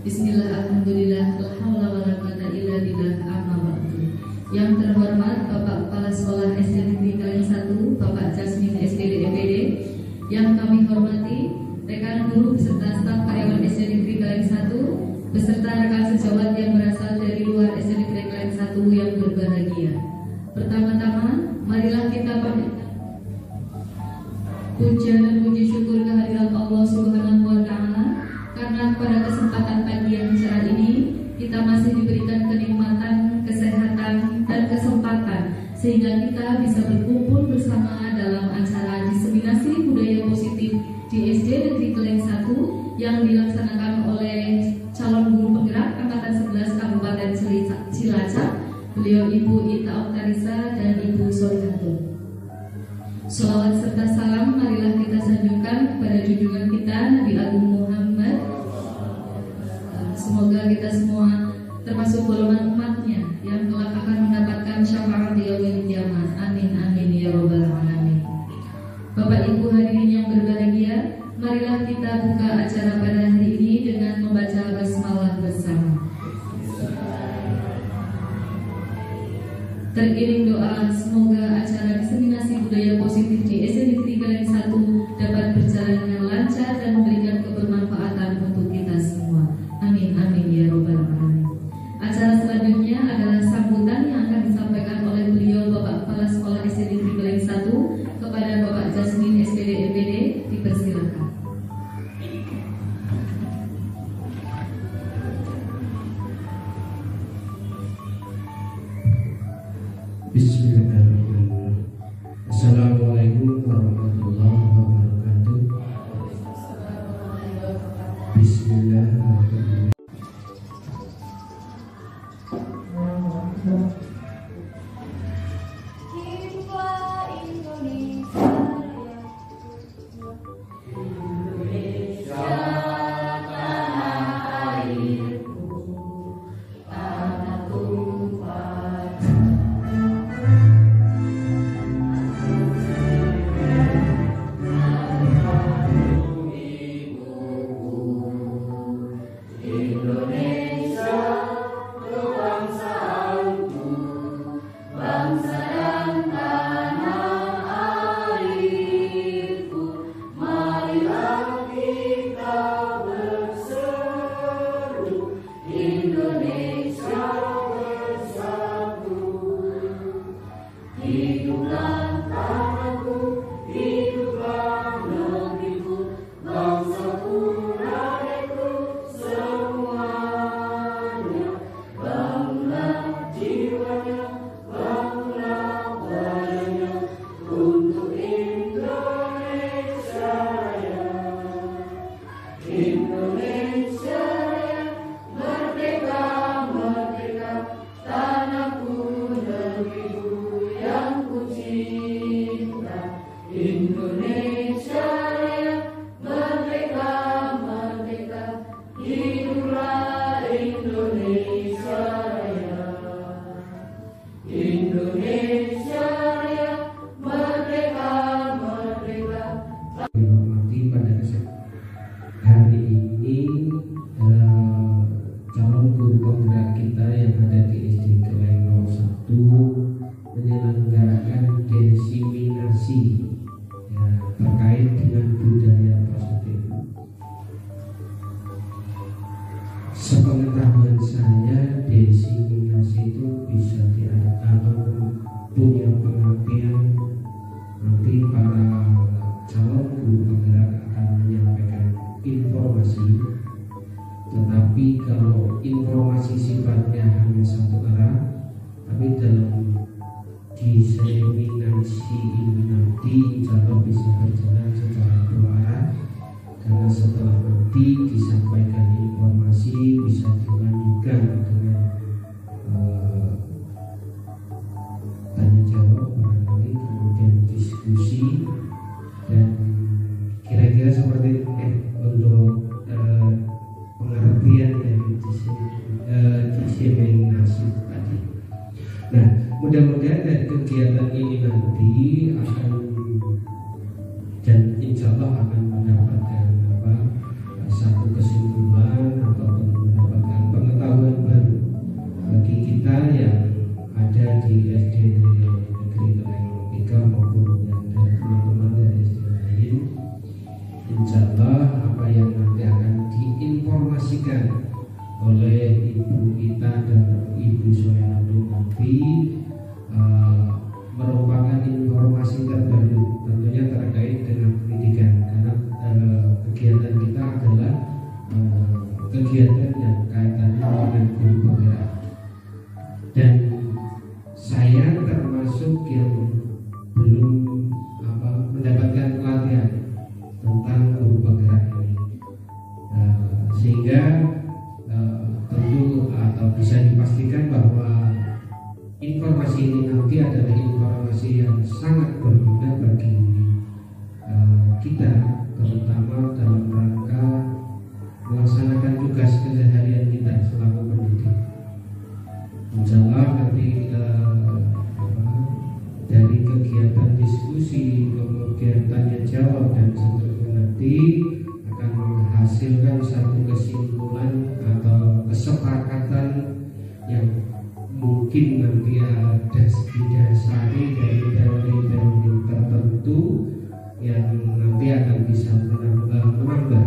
Bismillah, alhamdulillah, la haula wala quwata illa billah, amma ba'du. Yang terhormat Bapak Kepala Sekolah SD Negeri Kaleng 1, Bapak Jasmin SPD EPD. Yang kami hormati rekan guru beserta staf karyawan SD Negeri Kaleng 1 beserta rekan sejawat yang berasal dari luar SD Negeri Kaleng 1 yang berbahagia. Pertama-tama, marilah kita panjatkan puja dan puji syukur kehadirat Allah Subhanahu wa Ta'ala, karena pada kesempatan pagi yang cerah ini kita masih diberikan kenikmatan, kesehatan, dan kesempatan sehingga kita bisa berkumpul bersama dalam acara diseminasi budaya positif di SD Negeri Kaleng 1 yang dilaksanakan oleh calon guru penggerak angkatan 11 Kabupaten Cilacap, beliau Ibu Ita Oktarisa dan Ibu Solihatun. Sholawat serta salam marilah kita sanjungkan kepada junjungan kita Nabi Agung Muhammad. Semoga kita semua termasuk golongan umatnya yang kelak akan mendapatkan syafaat di yaumil qiyamah. Amin amin ya robbal alamin. Bapak Ibu hadirin yang berbahagia, marilah kita buka acara pada hari ini dengan membaca basmalah bersama. Teriring doa, semoga acara diseminasi budaya positif di SD Negeri Kaleng 1 dapat berjalan dengan lancar dan memberikan kebermanfaatan untuk kita semua. Amin amin ya robbal alamin. Acara selanjutnya adalah sambutan yang akan disampaikan oleh beliau Bapak Kepala Sekolah SD Negeri Kaleng 1 kepada Bapak Jasmin SPD EPD. Dipersilakan. Bismillahirrahmanirrahim. Assalamualaikum warahmatullahi wabarakatuh. Bismillahirrahmanirrahim. Sepengetahuan saya, diseminasi itu bisa diadakan punya pengertian. Nanti para calon guru penggerak akan menyampaikan informasi. Tetapi kalau informasi sifatnya hanya satu arah, tapi dalam diseminasi ini nanti insya Allah bisa berjalan secara dua arah. Karena setelah nanti disampaikan informasi bisa dilanjutkan dengan tanya jawab barangkali, kemudian diskusi, dan kira-kira seperti untuk pengertian dari diseminasi tadi. Nah, mudah-mudahan dari kegiatan ini nanti akan dan insya Allah akan mendapatkan satu kesimpulan ataupun oleh Ibu Ita dan Ibu Soeharto nanti merupakan informasi terbaru tentunya terkait dengan pendidikan, karena kegiatan kita adalah kegiatan yang kaitannya dengan guru penggerak, dan saya termasuk yang belum mendapatkan pelatihan tentang guru penggerak ini, sehingga tentu atau bisa dipastikan bahwa informasi ini nanti adalah informasi yang sangat berguna bagi kita, terutama dalam rangka melaksanakan tugas keseharian kita selaku pendidik. Insyaallah nanti dari kegiatan diskusi, kemudian tanya jawab dan seterusnya nanti akan menghasilkan satu kesimpulan atau kesepakatan yang mungkin nanti didasari dari teori-teori tertentu yang nanti akan bisa menambah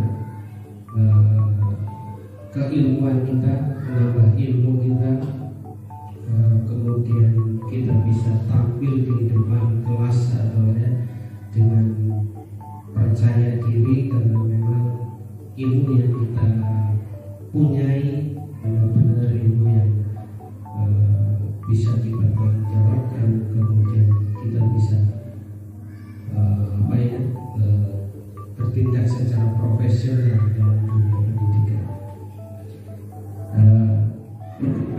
keilmuan kita, menambah ilmu kita, kemudian kita bisa tampil di depan kelas atau dengan percaya diri, karena memang ilmu yang kita punyai benar-benar ilmu yang bisa dipertanggungjawabkan, kemudian kita bisa bertindak secara profesional dalam dunia pendidikan.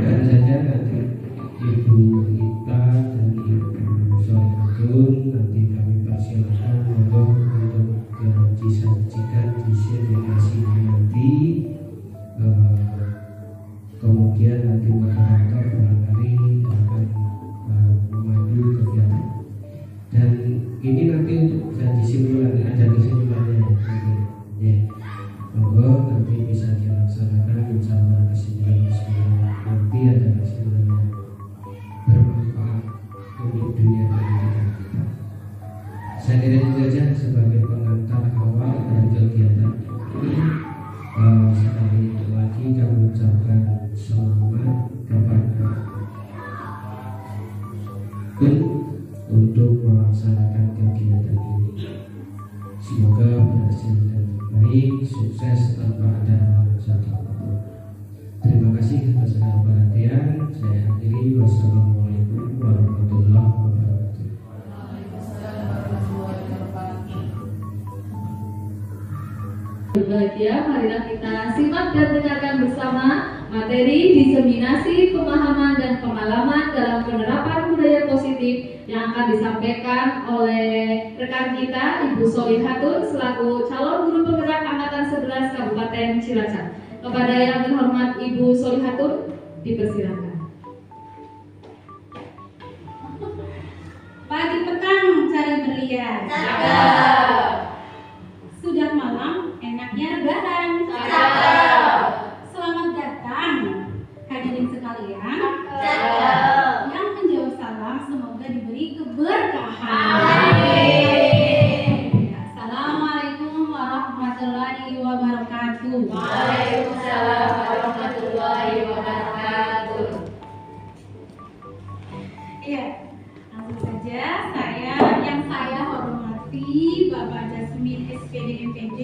Dan saja nanti Ibu Ita dan Ibu Soeharto nanti kami persilakan untuk disajikan di sesi ini nanti. Kemudian nanti moderator barangkali akan memandu kegiatan, dan ini nanti untuk janji simpulan, ada kesimpulannya nanti ya, monggo nanti bisa dilaksanakan insyaallah. Kesimpulan nanti ada kesimpulan yang bermanfaat untuk dunia pendidikan kita. Saya kira itu saja sebagai pengantar awal dari kegiatan ini. Sekali lagi kami ucapkan selamat kepada untuk melaksanakan kegiatan ini. Semoga berhasil dan baik, sukses tanpa ada satu apapun. Terima kasih atas segala perhatian. Saya akhiri. Wassalamualaikum warahmatullahi wabarakatuh. Berbahagia, marilah kita simak dan dengarkan bersama materi diseminasi pemahaman dan pengalaman dalam penerapan budaya positif yang akan disampaikan oleh rekan kita Ibu Solihatun selaku calon guru penggerak angkatan 11 Kabupaten Cilacap. Kepada yang terhormat Ibu Solihatun, dipersilakan. Pagi petang cari berlian. Sudah malam enaknya rebahan. Selamat datang hadirin sekalian. Yang menjawab salam semoga diberi keberkahan. Assalamualaikum warahmatullahi wabarakatuh. Waalaikumsalam warahmatullahi wabarakatuh. Iya, langsung saja yang saya hormati Bapak Jasmin SPD MPD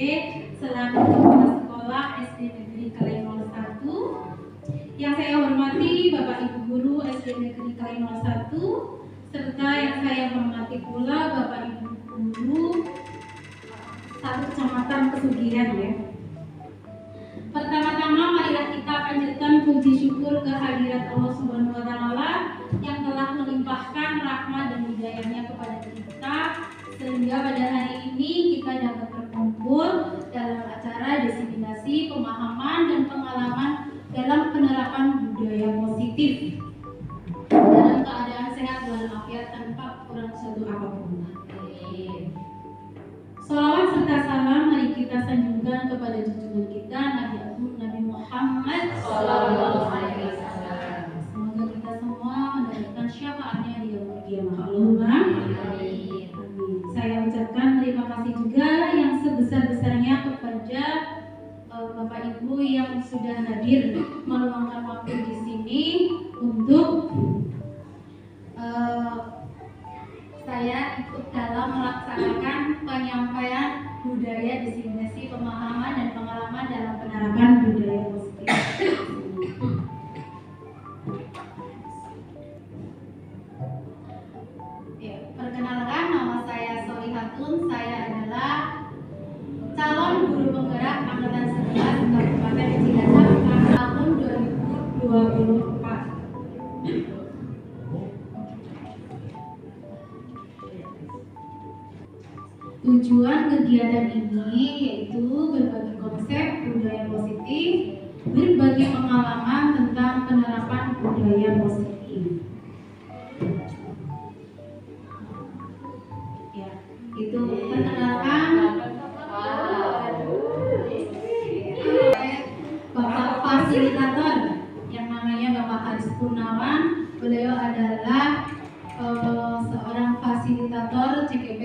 selaku Kepala Sekolah SD Negeri Kalai 01, yang saya hormati Bapak Ibu Guru SD Negeri Kalai 01, serta yang saya hormati pula Bapak Ibu Guru satu kecamatan Pesugihan ya. Pertama-tama marilah kita panjatkan puji syukur kehadirat Allah Subhanahu wa taala yang telah melimpahkan rahmat dan hidayahnya kepada kita sehingga pada hari ini kita dapat berkumpul dalam acara diseminasi pemahaman dan pengalaman dalam penerapan budaya positif dalam keadaan sehat walafiat tanpa kurang suatu apapun. Salawat serta salam mari kita sanjungkan kepada junjungan kita Nabi Muhammad Sallallahu Alaihi Wasallam. Semoga kita semua mendapatkan syafaatnya di yaumul qiyamah. Allahumma amin. Saya ucapkan terima kasih juga yang sebesar-besarnya kepada Bapak Ibu Ibu yang sudah hadir meluangkan waktu di sini untuk saya ikut dalam melaksanakan penyampaian budaya diseminasi pemahaman dan pengalaman dalam penerapan budaya positif. Ya, perkenalkan, nama saya Solihatun. Saya adalah calon guru penggerak angkatan 11 Kabupaten Cilacap tahun 2024. Tujuan kegiatan ini yaitu berbagi konsep budaya positif, berbagi pengalaman tentang penerapan budaya positif. Ya, itu perkenalkan Bapak fasilitator yang namanya Bapak Haris Purnawan. Beliau adalah seorang fasilitator CKP.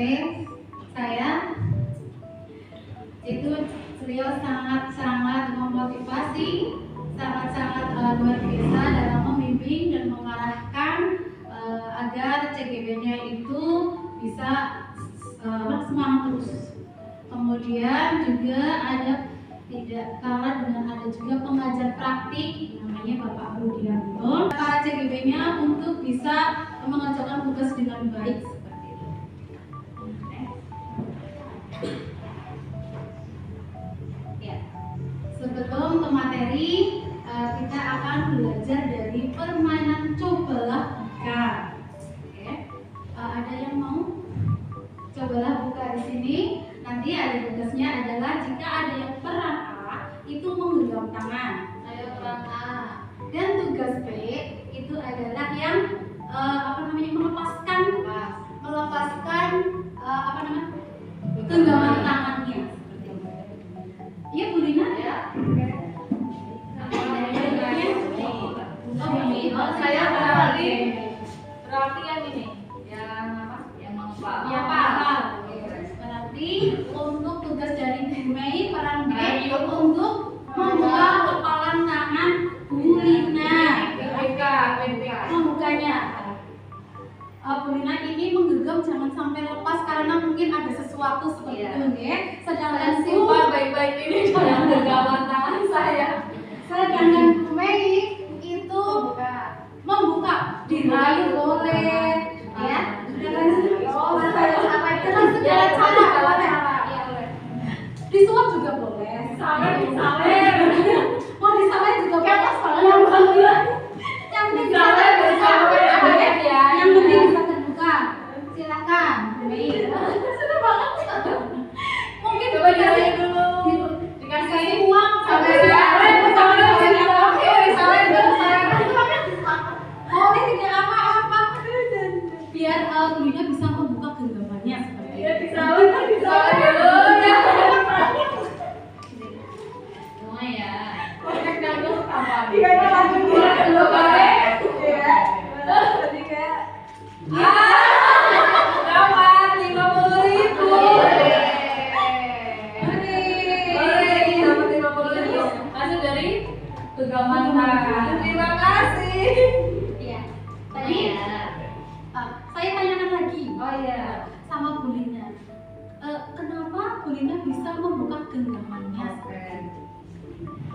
Saya itu beliau sangat-sangat memotivasi, sangat-sangat luar biasa dalam membimbing dan mengarahkan agar CGB-nya itu bisa semangat terus. Kemudian juga ada, tidak kalah dengan ada juga pengajar praktik namanya Bapak Rudianto. Para CGB-nya untuk bisa mengerjakan tugas dengan baik. Ya, sebelum ke materi, kita akan belajar dari permainan cobalah buka. Oke. Ada yang mau cobalah buka di sini? Nanti ada tugasnya adalah jika ada yang peran A itu menggenggam tangan. Ayo peran A. Dan tugas B itu adalah yang melepaskan genggaman tangannya. Iya Bu Lina? Ya. Saya berarti yang ini, yang apa? Yang mengepal. Ya Pak. Berarti untuk tugas dari Bu Mei, peran B untuk membuka kepalan tangan Bu Lina. Membukanya. Bu Lina ini menggenggam jangan sampai lepas karena mungkin ada sesuatu seperti itu, ya. Sedangkan Simpel baik-baik ini jangan genggaman tangan saya. Sedangkan Bu Mei itu membuka dirayu boleh, ya. Dengan segala cara boleh. Disuap juga boleh. Mau disawer juga boleh. Yang penting yang penting bisa terbuka. Silakan. Seru banget. Mungkin Coba dirayu dulu. Dikasih uang sampai boleh tidak apa-apa. Biar Bu Lina bisa membuka genggamannya seperti itu. bisa dulu ya. Semua ya. Dapat 50.000. Hasil dari genggaman tangan. Terima kasih. Iya. Tadi saya tanyakan lagi. Oh iya. Sama Bu Lina. Kenapa Bu Lina bisa membuka genggamannya?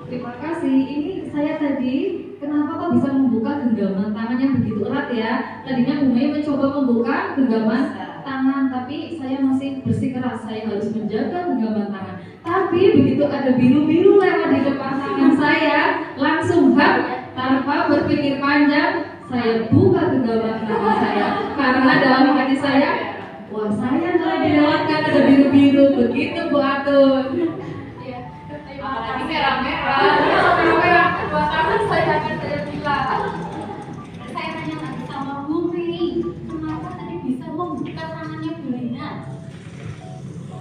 Terima kasih. Ini saya tadi kenapa kok bisa membuka genggaman tangannya begitu erat ya? Tadinya Bu Mei mencoba membuka genggaman tangan, tapi saya masih bersikeras saya harus menjaga genggaman tangan. Tapi begitu ada biru-biru lewat di depan tangan saya, langsung tanpa berpikir panjang saya buka genggaman tangan saya karena dalam hati saya, wah saya telah dilewatkan ada biru-biru begitu Bu Atun. Apalagi merah-merah buat tangan saya akan saya bilang. Saya tanya lagi sama Bu Mei, kenapa tadi bisa membuka tangannya Bu Lina?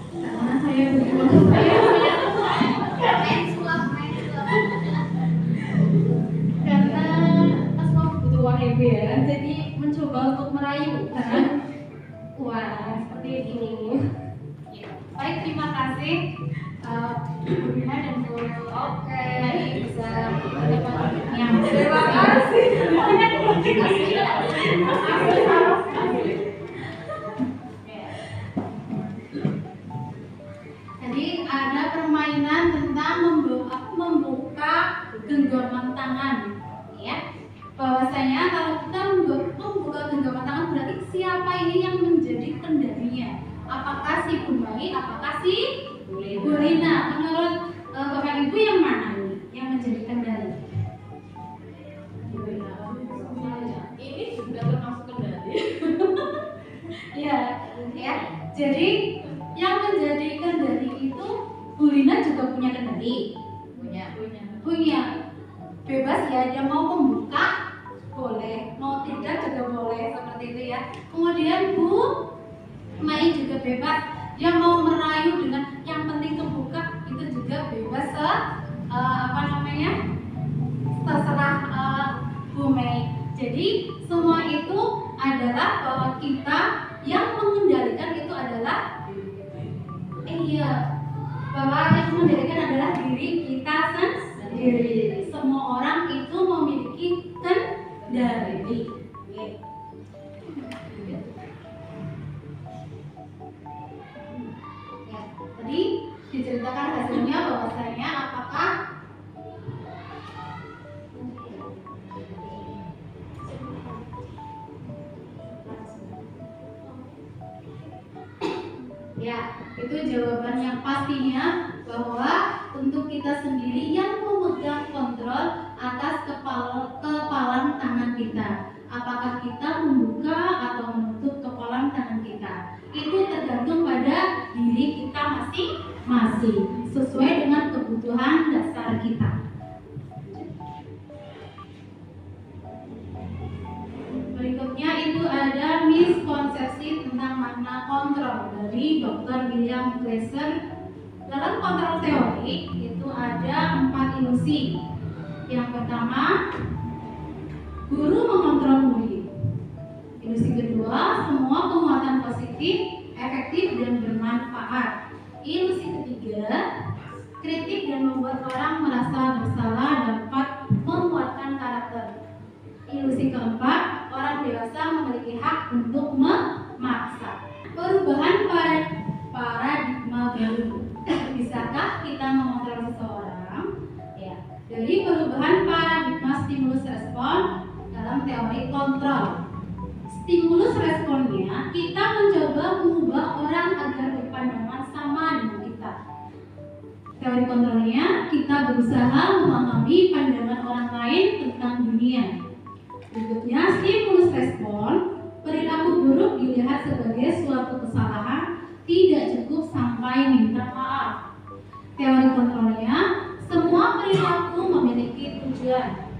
Karena saya berjuang Karena pas mau butuh uang ya, jadi mencoba untuk merayu kan? Wah, seperti itu. Baik, terima kasih Bu Rina dan Bu Nai bisa yang Terima kasih. Jadi ada permainan tentang membuka genggaman tangan, ya. Bahwasanya kalau kita membuka genggaman tangan berarti siapa ini yang menjadi kendalinya? Apakah si Bu Mai, apakah si Bu Rina? Menurut Bapak Ibu yang mana ini yang menjadi kendali? Ini juga termasuk kendali. Ya, ya. Jadi yang menjadi kendali itu Bu Rina juga punya kendali. Punya. Bebas ya, dia mau membuka boleh, mau tidak juga boleh seperti itu ya. Kemudian Bu Mai juga bebas, dia mau merayu dengan yang penting kebuka itu juga bebas terserah Bu Mai. Jadi semua itu adalah bahwa kita yang mengendalikan itu adalah bahwa yang mengendalikan adalah diri kita sendiri. Semua orang itu memiliki kendali. Ya, tadi diceritakan hasilnya bahwasanya apakah ya, itu jawaban yang pastinya bahwa untuk kita sendiri yang memegang kontrol atas kepalan tangan kita. Apakah kita membuka atau menutup kepalan tangan kita? Itu tergantung pada diri kita masing-masing sesuai dengan kebutuhan dasar kita. Berikutnya itu ada miskonsepsi tentang makna kontrol dari Dr. William Glasser. Dalam kontrol teori itu ada 4 ilusi. Yang pertama, guru mengontrol murid. Ilusi kedua, semua penguatan positif, efektif dan bermanfaat. Ilusi ketiga, kritik dan membuat orang merasa bersalah dapat menguatkan karakter. Ilusi keempat, orang dewasa memiliki hak untuk memaksa. Perubahan paradigma baru. Bisakah kita mengontrol seseorang? Ya. Dari perubahan paradigma stimulus respon dalam teori kontrol. Stimulus responnya kita mencoba mengubah orang agar berpandangan sama dengan kita. Teori kontrolnya kita berusaha memahami pandangan orang lain tentang dunia. Berikutnya stimulus respon, perilaku buruk dilihat sebagai suatu kesalahan, tidak cukup sampai minta maaf. Teori kontrolnya, semua perilaku memiliki tujuan.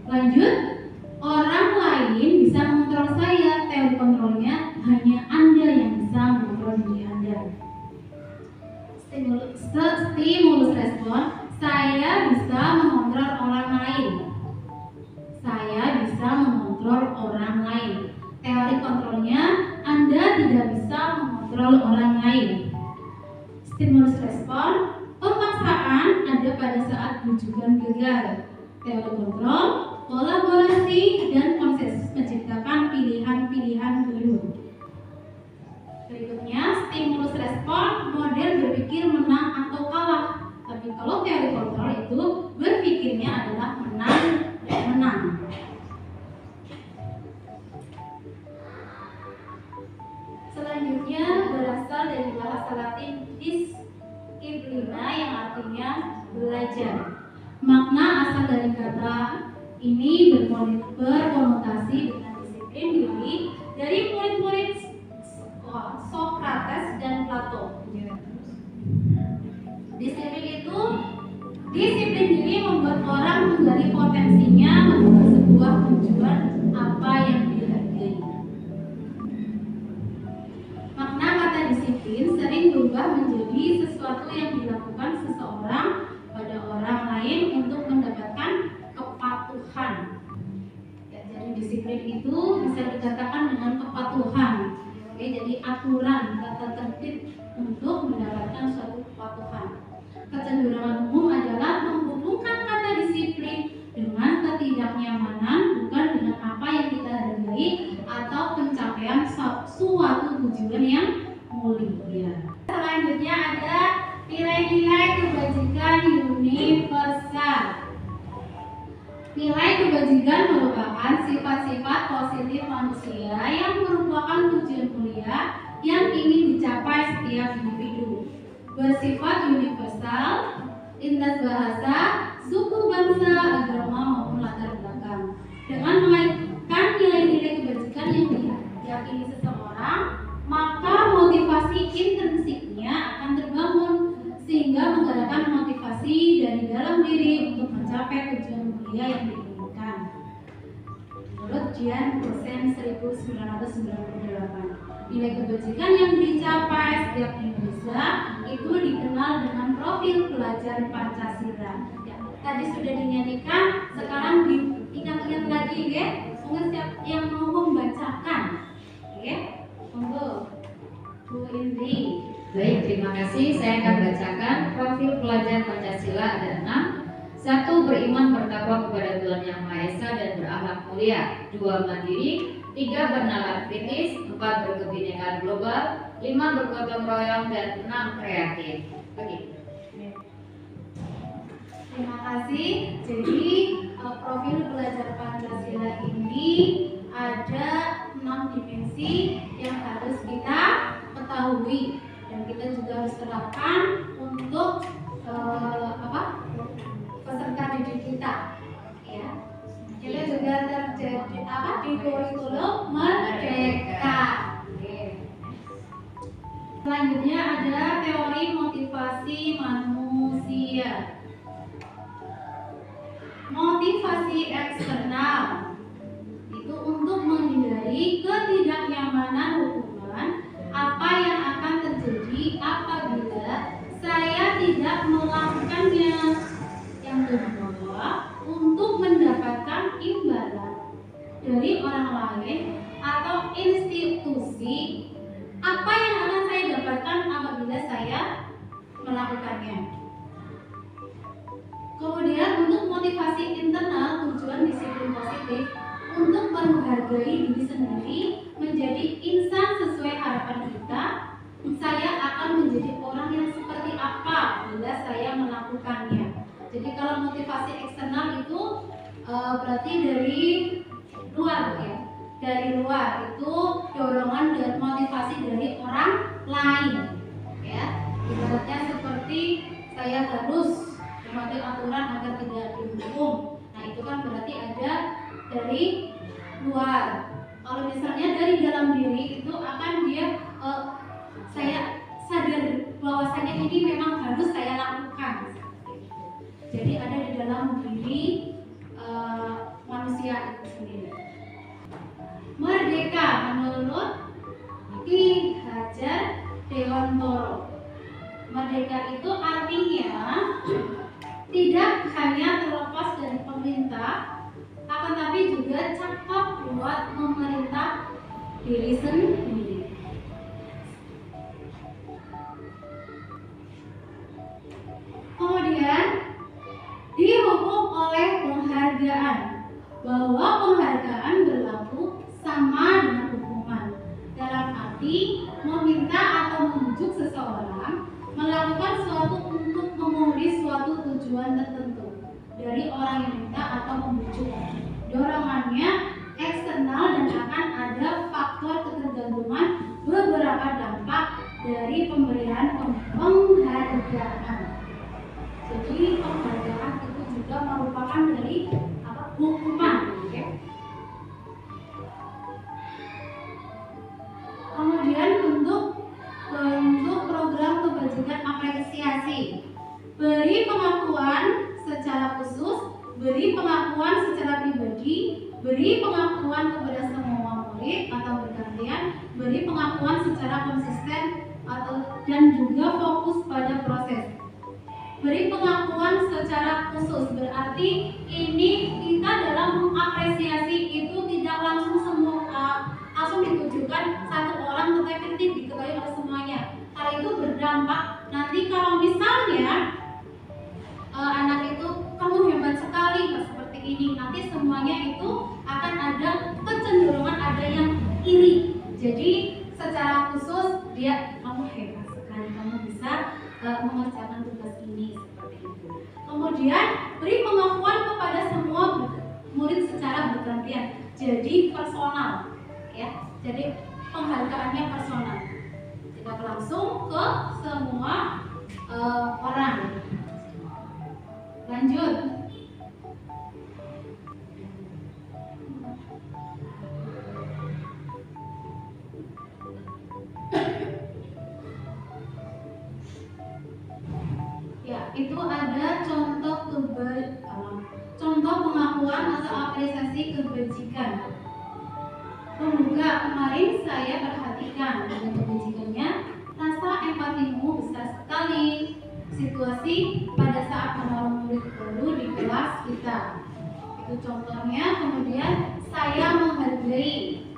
Lanjut, orang lain bisa mengontrol saya. Teori kontrolnya, hanya Anda yang bisa mengontrol diri Anda. Stimulus respon, saya bisa mengontrol orang lain. Saya bisa mengontrol orang lain. Teori kontrolnya, Anda tidak bisa mengontrol orang lain. Stimulus respon, pemaksaan ada pada saat rujukan gagal. Teori kontrol, kolaborasi dan konsensus menciptakan pilihan-pilihan baru. Berikutnya, stimulus respon, model berpikir menang atau kalah. Tapi kalau teori kontrol itu berpikirnya adalah menang dan menang. Selanjutnya berasal dari bahasa Latin disciplina yang artinya belajar. Makna asal dari kata ini berkonotasi dengan disiplin diri dari murid-murid Socrates dan Plato. Disiplin diri membuat orang menggali potensinya membuat sebuah tujuan apa yang dihargai. Makna kata disiplin sering berubah menjadi sesuatu yang dilakukan seseorang pada orang lain untuk mendapatkan kepatuhan. Ya, jadi disiplin itu bisa dikatakan dengan kepatuhan. Oke, jadi aturan, tata tertib untuk mendapatkan suatu kepatuhan. Kecenderungan umum adalah menghubungkan kata disiplin dengan ketidaknyamanan, bukan dengan apa yang kita hargai atau pencapaian suatu tujuan yang mulia. Selanjutnya ada nilai-nilai kebajikan universal. Nilai kebajikan merupakan sifat-sifat positif manusia yang merupakan tujuan mulia yang ingin dicapai setiap individu. Bersifat universal, lintas bahasa, suku, bangsa, agama maupun latar belakang. Dengan mengaitkan nilai-nilai kebajikan yang diyakini seseorang, maka motivasi intrinsiknya akan terbangun sehingga menggerakkan motivasi dari dalam diri untuk mencapai tujuan mulia yang diinginkan. Menurut Jian Dosen 1998, nilai kebajikan yang dicapai setiap Indonesia itu dikenal dengan profil pelajar Pancasila. Ya, tadi sudah dinyanyikan, sekarang diingat-ingat lagi ya. Mungkin siapa yang mau membacakan? Ya, monggo. Bu Indri. Baik, terima kasih. Saya akan bacakan profil pelajar Pancasila ada 6. 1. Beriman bertakwa kepada Tuhan Yang Maha Esa dan berakhlak mulia. 2. Mandiri. 3. Bernalar kritis. 4. Berkebinekaan global. 5. Bergotong royong dan 6. Kreatif. Begitu. Terima kasih. Jadi profil pelajar Pancasila ini ada 6 dimensi yang harus kita ketahui dan kita juga harus terapkan untuk peserta didik kita. Ya, kita juga terjadi di kurikulum Merdeka. Selanjutnya ada teori motivasi manusia. Motivasi eksternal itu untuk menghindari ketidaknyamanan hubungan apa yang akan terjadi apabila saya tidak melakukannya. Yang kedua, untuk mendapatkan imbalan dari orang lain atau institusi apa yang akan saya dapatkan apabila saya melakukannya. Kemudian untuk motivasi internal, tujuan disiplin positif untuk menghargai diri sendiri, menjadi insan sesuai harapan kita. Saya akan menjadi orang yang seperti apa bila saya melakukannya. Jadi kalau motivasi eksternal itu berarti dari luar ya. Dari luar itu dorongan dan motivasi dari orang lain ya. Ibaratnya seperti saya harus mematuhi aturan agar tidak dihukum. Nah itu kan berarti ada dari luar. Kalau misalnya dari dalam diri itu akan dia saya sadar bahwasanya ini memang harus saya lakukan. Jadi ada di dalam diri manusia itu sendiri. Merdeka menurut Ki Hajar Dewantoro. Merdeka itu artinya tidak hanya terlepas dari pemerintah, akan tapi juga cakap buat memerintah diri sendiri. Kemudian dihukum oleh penghargaan, bahwa penghargaan berlaku sama dengan hukuman, dalam arti meminta atau membujuk seseorang melakukan suatu untuk memenuhi suatu tujuan tertentu dari orang yang minta atau membujuk. Dorongannya eksternal dan akan ada faktor ketergantungan beberapa dampak dari pemberian penghargaan. Jadi penghargaan itu juga merupakan dari hukuman. Kemudian bentuk program kebajikan apresiasi, beri pengakuan secara khusus, beri pengakuan secara pribadi, beri pengakuan kepada semua murid atau bergantian, beri pengakuan secara konsisten dan juga fokus pada proses. Beri pengakuan secara khusus berarti ini kita dalam mengapresiasi itu tidak langsung langsung ditujukan satu orang tetapi diketahui oleh semuanya. Hal itu berdampak nanti kalau misalnya mengerjakan tugas ini seperti itu. Kemudian beri pengakuan kepada semua murid secara bergantian. Jadi personal, ya. Jadi penghargaannya personal. Tidak langsung ke semua orang. Lanjut. Ya, itu ada contoh contoh pengakuan atau apresiasi kebajikan. Pembuka kemarin saya perhatikan dengan kebajikannya, rasa empatimu besar sekali. Situasi pada saat menolong murid baru di kelas kita. Itu contohnya. Kemudian saya menghargai.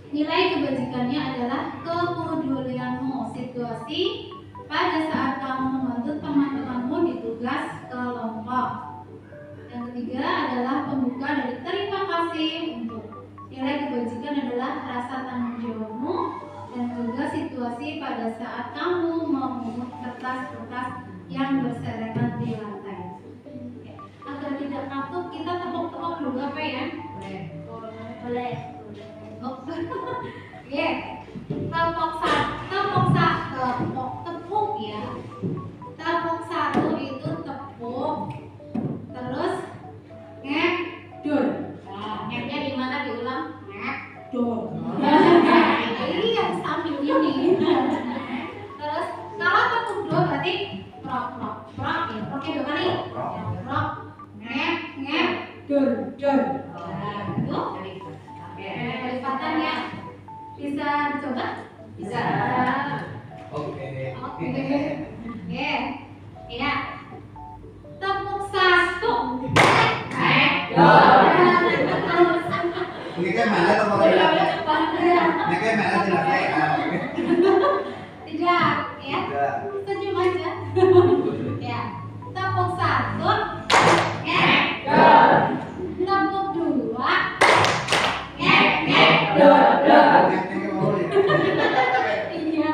Nilai kebajikannya adalah kepedulianmu. Situasi pada saat kamu membantu teman-temanmu di tugas kelompok. Yang ketiga adalah pembuka dari terima kasih untuk. Nilai kebajikan adalah rasa tanggung jawabmu dan juga situasi pada saat kamu memungut kertas-kertas yang berserakan di lantai. Agar tidak ngantuk, kita tepuk-tepuk dulu apa ya? Boleh. Oke. Tepuk ya. Tepuk satu itu tepuk. Terus ngedul. Ngednya di mana diulang? Ngedul. Ini yang sambil ini. Terus kalau tepuk dua berarti prok ya. Proknya dua kali. Prok. Ngedul. Itu. Kelipatan ya. Bisa dicoba? Bisa. Oke. Ya. Tepuk satu. Ini kayak mana tepuk ini kayak mana Tidak, ya. Senyum aja. Ya. Tepuk satu. Tepuk dua. Iya,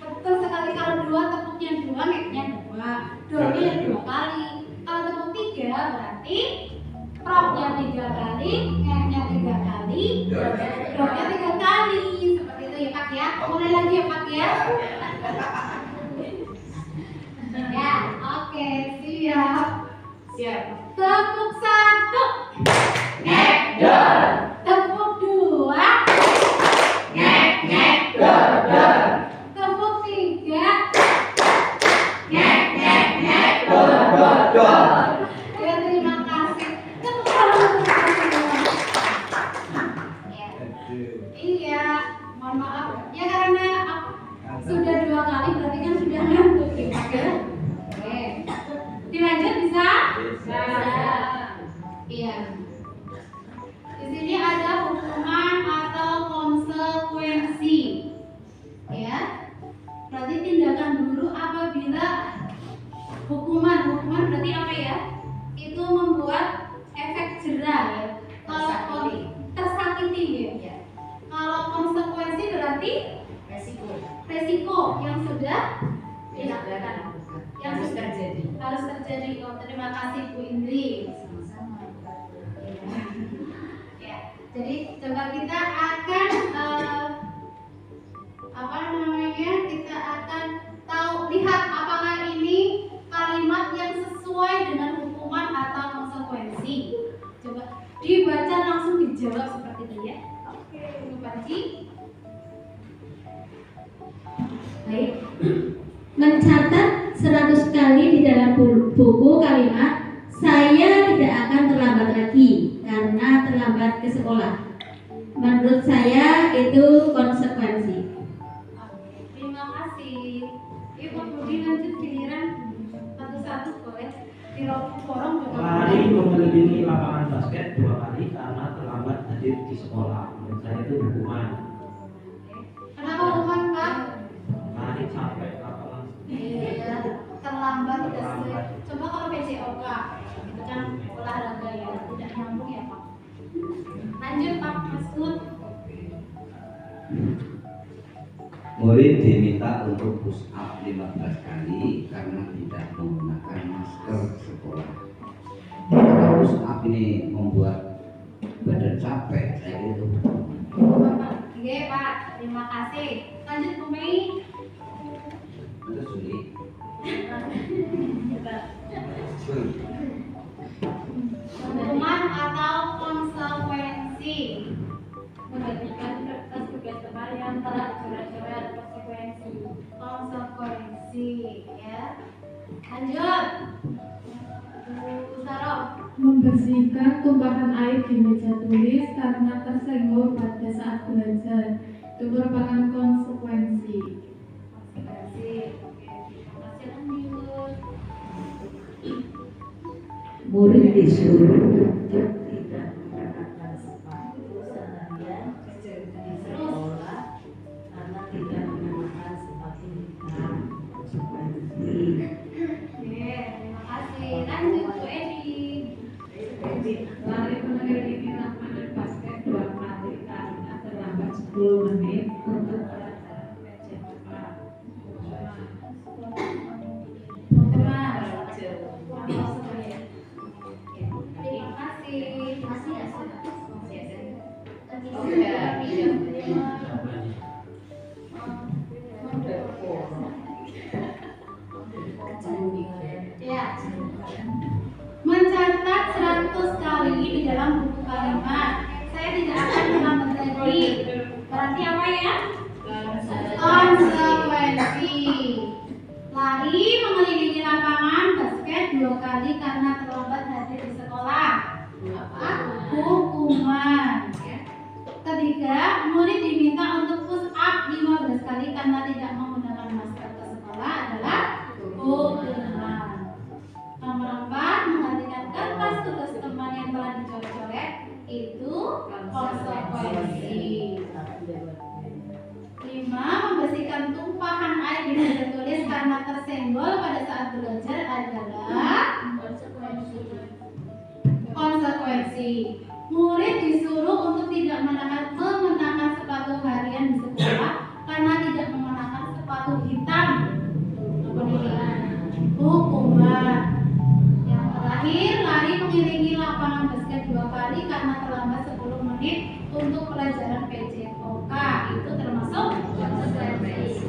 betul sekali. Kalau dua tepuknya dua, ngeknya dua. Dornya dua kali. Kalau tepuk tiga berarti propnya tiga kali, ngeknya tiga kali, dornya tiga kali. Seperti itu ya Pak ya. Mulai lagi ya Pak ya. Ya, oke, siap. Tepuk satu. Tepuk dua. Tepuk tiga. Ya, terima kasih. Tepuk tangan. Ya. Iya, mohon maaf. Ya karena sudah dua kali berarti kan sudah ngantuk ya Pak ya. Oke. Dilanjut bisa? Bisa. Iya. Di sini ada hukuman atau konsekuensi. Ya. Berarti tindakan guru apabila hukuman berarti apa ya? Itu membuat efek jera ya. Kalau tersakiti ya. Kalau konsekuensi berarti resiko yang sudah dilakukan, yang harus terjadi. Oh, terima kasih Bu Indri. Sama-sama. Ya, jadi coba kita akan kita akan lihat apakah ini kalimat yang sesuai dengan hukuman atau konsekuensi. Coba dibaca langsung dijawab seperti itu ya. Oke, Bu Panji. Baik. Mencatat 100 kali di dalam buku kalimat saya tidak akan terlambat lagi karena terlambat ke sekolah. Menurut saya itu konsekuensi. Oke, terima kasih. Ibu Budi lanjut giliran satu-satu boleh. Di forum juga. Lari mengelilingi lapangan basket 2 kali karena terlambat hadir di sekolah. Menurut saya itu hukuman. Kenapa hukuman Pak? Lari sampai lapangan. Iya, terlambat tidak sesuai. Coba kalau PJOK, itu kan olahraga ya, tidak nyambung ya Pak. Lanjut Pak Mas Gun. Murid diminta untuk push up 15 kali karena tidak menggunakan masker sekolah. Karena push up ini membuat badan capek, saya gitu. Oke Pak, terima kasih. Lanjut Bu Mei. Itu sulit. Hukuman atau konsekuensi menjadikan tugas yang telah dicoret-coret konsekuensi ya. Lanjut Bu Sarah. Membersihkan tumpahan air di meja tulis karena tersenggol pada saat belajar. Itu merupakan konsekuensi. Murid disuruh untuk tidak menggunakan sepatu seharian di sekolah karena tidak menggunakan sepatu hitam. Konsekuensi. Oke, terima kasih. Lanjut Bu Edi. Lari mengiringi lapangan basket 2 kali karena terlambat 10 menit untuk pelajaran PJK. Terima kasih. Masih ya, Ya. Mencatat 100 kali di dalam buku kalimat. Saya tidak akan menambah lagi. Berarti apa ya? Konsekuensi. Lari mengelilingi lapangan basket 2 kali karena terlambat hadir di sekolah. Apa? Hukuman. Ketiga, murid diminta untuk push up 15 kali karena tidak menggunakan masker ke sekolah adalah hukuman. Nomor 4, menggantikan kertas tugas teman yang telah dicoret-coret itu konsekuensi. 5, membersihkan tumpahan air di meja tulis karena tersenggol pada saat belajar adalah konsekuensi. Murid disuruh untuk tidak mengenakan sepatu harian di sekolah karena tidak mengenakan sepatu hitam. Hukuman. Yang terakhir, lari mengelilingi lapangan basket 2 kali karena terlambat 10 menit untuk pelajaran PJOK. Itu termasuk konsekuensi.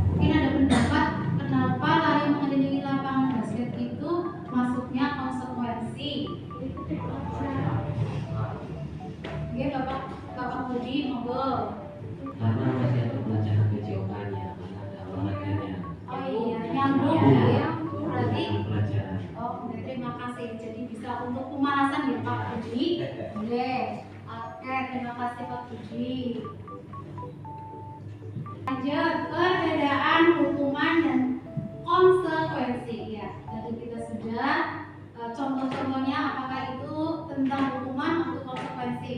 Mungkin ada pendapat kenapa lari mengelilingi lapangan basket itu masuknya konsekuensi. Oke, Bapak Budi, monggo. Karena masih ada pelajaran PJOK-nya, karena ada olahraganya. Oh iya, nyambung ya. Berarti Pelajaran. terima kasih. Jadi bisa untuk pemanasan ya Pak Budi. Boleh. Oke, terima kasih Pak Budi. Lanjut, perbedaan hukuman dan konsekuensi ya. Tadi kita sudah contoh-contohnya apakah itu tentang hukuman atau konsekuensi.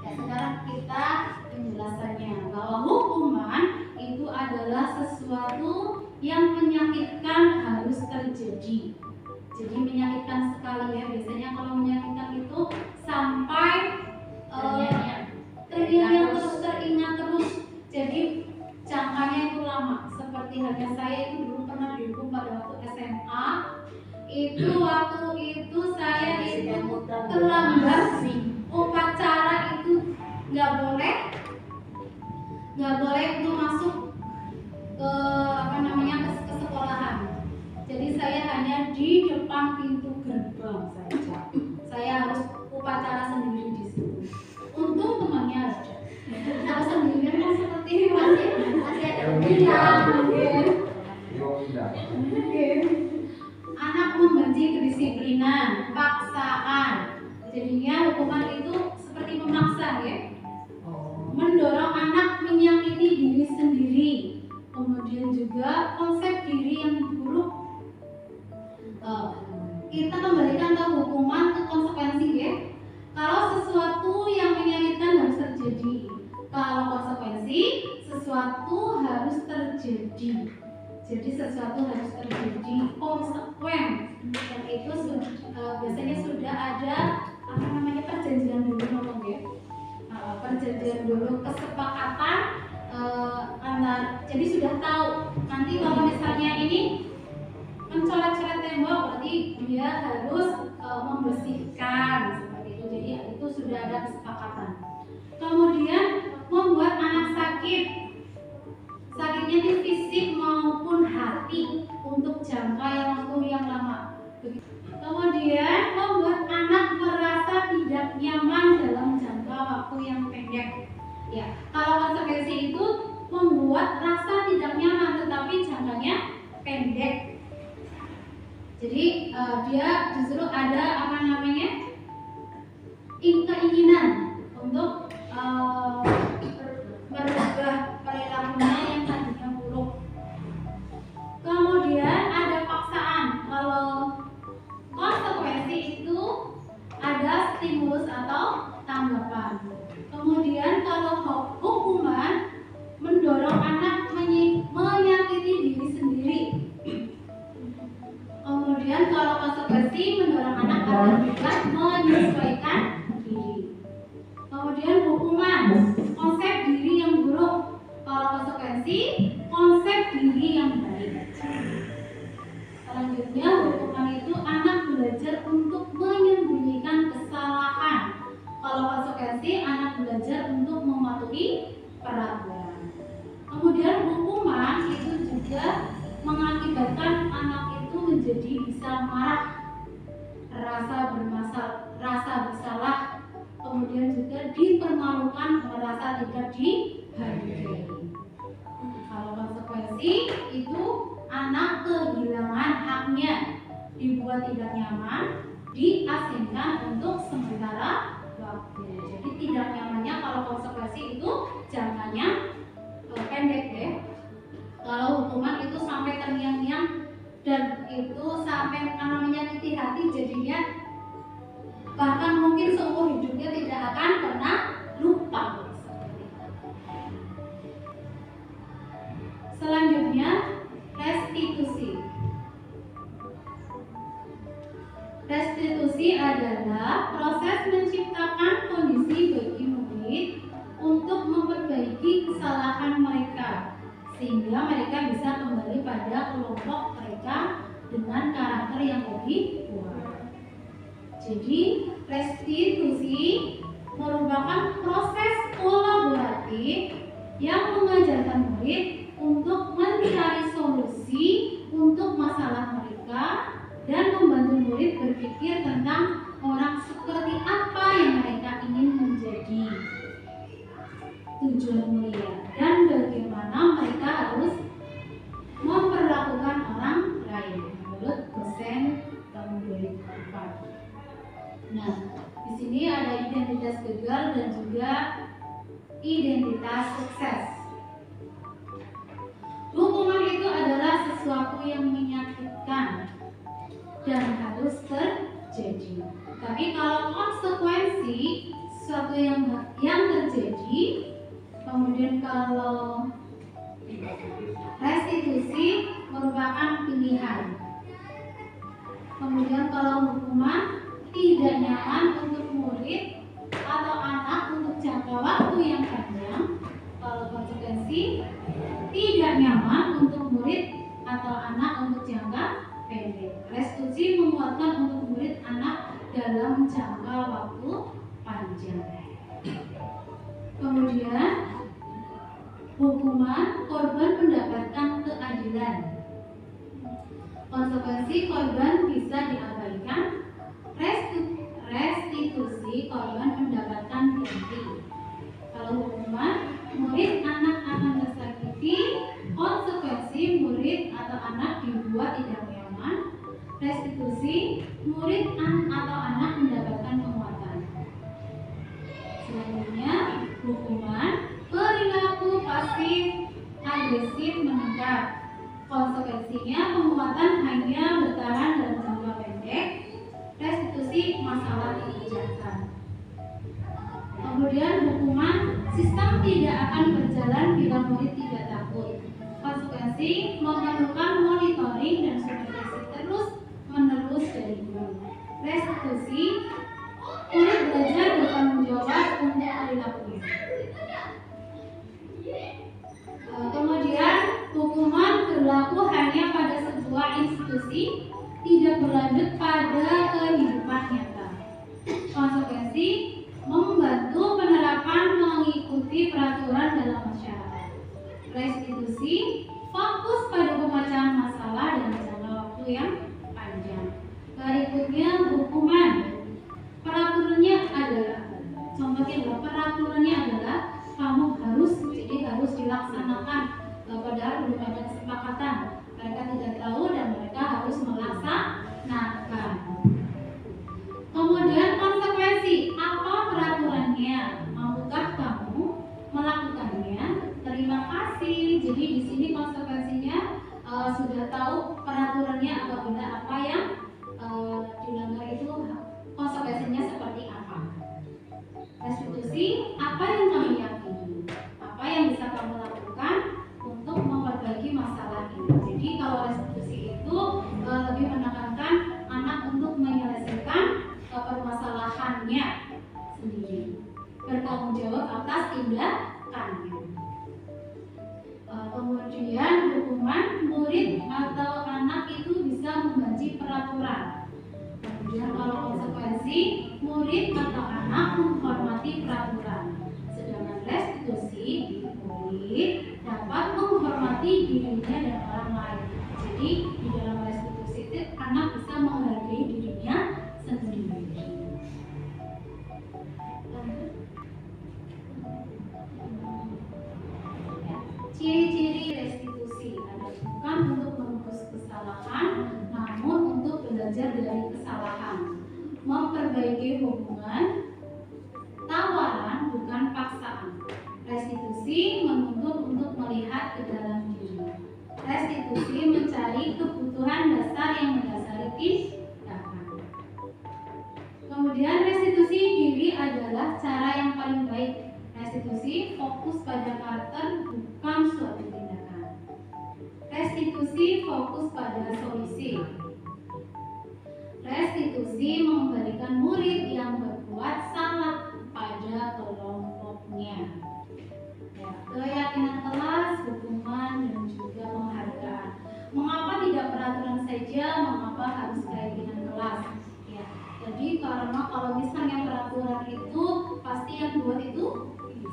Ya, sekarang kita penjelasannya bahwa hukuman itu adalah sesuatu yang menyakitkan harus terjadi. Jadi menyakitkan sekali ya. Biasanya kalau menyakitkan itu sampai teringat terus. Jadi jangkanya itu lama. Seperti halnya saya itu dulu pernah dihukum pada waktu SMA. Itu waktu itu saya itu terlambat upacara itu nggak boleh itu masuk ke ke sekolahan. Jadi saya hanya di depan pintu gerbang saja. Saya harus upacara sendiri di situ. Untung temannya ada. Kalau sendirian kan seperti ini masih ada mungkin. Anak membenci kedisiplinan, paksaan. Jadinya hukuman itu seperti memaksa ya. Mendorong anak menyakiti diri sendiri. Kemudian juga konsep diri yang buruk. Kita kembalikan ke hukuman ke konsekuensi ya. Kalau sesuatu yang menyakitkan harus terjadi. Kalau konsekuensi sesuatu harus terjadi. Jadi sesuatu harus terjadi konsekuen. Dan itu biasanya sudah ada perjanjian dulu ngomong ya. Perjanjian dulu kesepakatan jadi sudah tahu nanti kalau misalnya ini mencoret-coret tembok berarti dia harus membersihkan seperti itu. Jadi itu sudah ada kesepakatan. Kemudian membuat anak sakitnya itu fisik maupun hati untuk jangka waktu yang lama. Kemudian membuat anak merasa tidak nyaman dalam jangka waktu yang pendek. Ya, kalau konsekuensi itu membuat rasa tidak nyaman tetapi jangkanya pendek. Jadi dia justru ada keinginan untuk merubah perilakunya yang tadinya buruk. Kemudian ada paksaan. Kalau konsekuensi itu ada stimulus atau tanggapan. Kemudian kalau hukuman mendorong anak menyakiti diri sendiri. Kemudian kalau konsekuensi mendorong anak agar juga menyesuaikan diri. Kemudian hukuman, konsep diri yang buruk. Kalau konsekuensi, konsep diri yang baik. Selanjutnya hukuman itu anak belajar untuk menyembunyikan kesalahan. Kalau konsekuensi anak belajar untuk mematuhi peraturan. Kemudian hukuman itu juga mengakibatkan anak itu menjadi bisa marah, rasa bersalah, kemudian juga dipermalukan, merasa tidak dihargai. Kalau konsekuensi itu anak kehilangan haknya, dibuat tidak nyaman, diasingkan untuk sementara waktu. Jadi tidak nyamannya kalau konsekuensi itu jangkanya pendek ya. Kalau hukuman itu sampai terngiang-ngiang dan itu sampai menyakiti hati, jadinya bahkan mungkin seumur hidupnya tidak akan pernah lupa. Selanjutnya restitusi. Restitusi adalah proses menciptakan kondisi bagi murid untuk memperbaiki kesalahan mereka sehingga mereka bisa kembali pada kelompok mereka dengan karakter yang lebih kuat. Jadi restitusi merupakan proses kolaboratif yang mengajarkan murid untuk mencari solusi untuk masalah mereka dan membantu murid berpikir tentang orang seperti apa yang mereka ingin menjadi, tujuan mulia, dan bagaimana mereka harus memperlakukan orang lain menurut dosen tahun 2004. Nah, di sini ada identitas gagal dan juga identitas sukses. Hukuman itu adalah sesuatu yang menyakitkan dan harus terjadi. Tapi kalau konsekuensi sesuatu yang terjadi, kemudian kalau restitusi merupakan pilihan. Kemudian kalau hukuman tidak nyaman untuk murid atau anak untuk jangka waktu yang panjang. Kalau konsekuensi tidak nyaman untuk murid atau anak untuk jangka pendek. Restitusi menguatkan untuk murid anak dalam jangka waktu panjang. Kemudian hukuman, korban mendapatkan keadilan. Konsekuensi korban bisa diabaikan. Restitusi korban mendapatkan ganti. Kalau hukuman, murid anak akan tersakiti. Konsekuensi murid atau anak dibuat tidak nyaman. Restitusi, murid atau anak mendapatkan penguatan. Selanjutnya hukuman, perilaku pasif agresif meningkat. Konsekuensinya penguatan hanya bertahan dalam jangka pendek. Restitusi masalah dipecahkan. Kemudian hukuman, sistem tidak akan berjalan bila murid tidak takut. Konsekuensi memerlukan monitoring dan supervisi terus menerus dari guru. Restitusi, murid belajar bertanggung jawab untuk perilakunya. restitusi tidak berlanjut pada kehidupan nyata. Konsekuensi membantu penerapan mengikuti peraturan dalam masyarakat. Restitusi fokus pada pemecahan masalah dalam jangka waktu yang panjang. Berikutnya hukuman. Peraturannya adalah, contohnya adalah peraturannya adalah kamu harus dilaksanakan, padahal belum ada kesepakatan. Mereka tidak tahu dan mereka harus melaksanakan. Kemudian konsekuensi, apa peraturannya? Mampukah kamu melakukannya? Terima kasih. Jadi di sini konsekuensinya sudah tahu peraturannya apabila apa yang dilanggar itu konsekuensinya seperti apa. Restitusi, apa yang kamu yakini? Apa yang bisa kamu lakukan untuk memperbaiki masalah ini? Jadi kalau restitusi itu lebih menekankan anak untuk menyelesaikan permasalahannya sendiri, bertanggung jawab atas tindakannya. Kemudian hukuman, murid atau anak itu bisa membenci peraturan. Kemudian kalau konsekuensi, murid atau anak menghormati peraturan. Sedangkan restitusi, murid dapat menghormati dirinya dan orang lain. Jadi di dalam restitusi itu anak bisa menghargai dirinya sendiri. Ciri-ciri restitusi adalah bukan untuk menebus kesalahan, namun untuk belajar dari kesalahan, memperbaiki hubungan, tawaran bukan paksaan. Restitusi menuntut untuk melihat ke dalam diri. Restitusi mencari kebutuhan dasar yang mendasari tindakan. Kemudian restitusi diri adalah cara yang paling baik. Restitusi fokus pada karakter bukan suatu tindakan. Restitusi fokus pada solusi. Restitusi mengembalikan murid yang berbuat salah pada kelompoknya. Ya, keyakinan kelas, hukuman, dan juga penghargaan. Mengapa tidak peraturan saja? Mengapa harus keyakinan kelas? Ya, jadi karena kalau misalnya peraturan itu pasti yang buat itu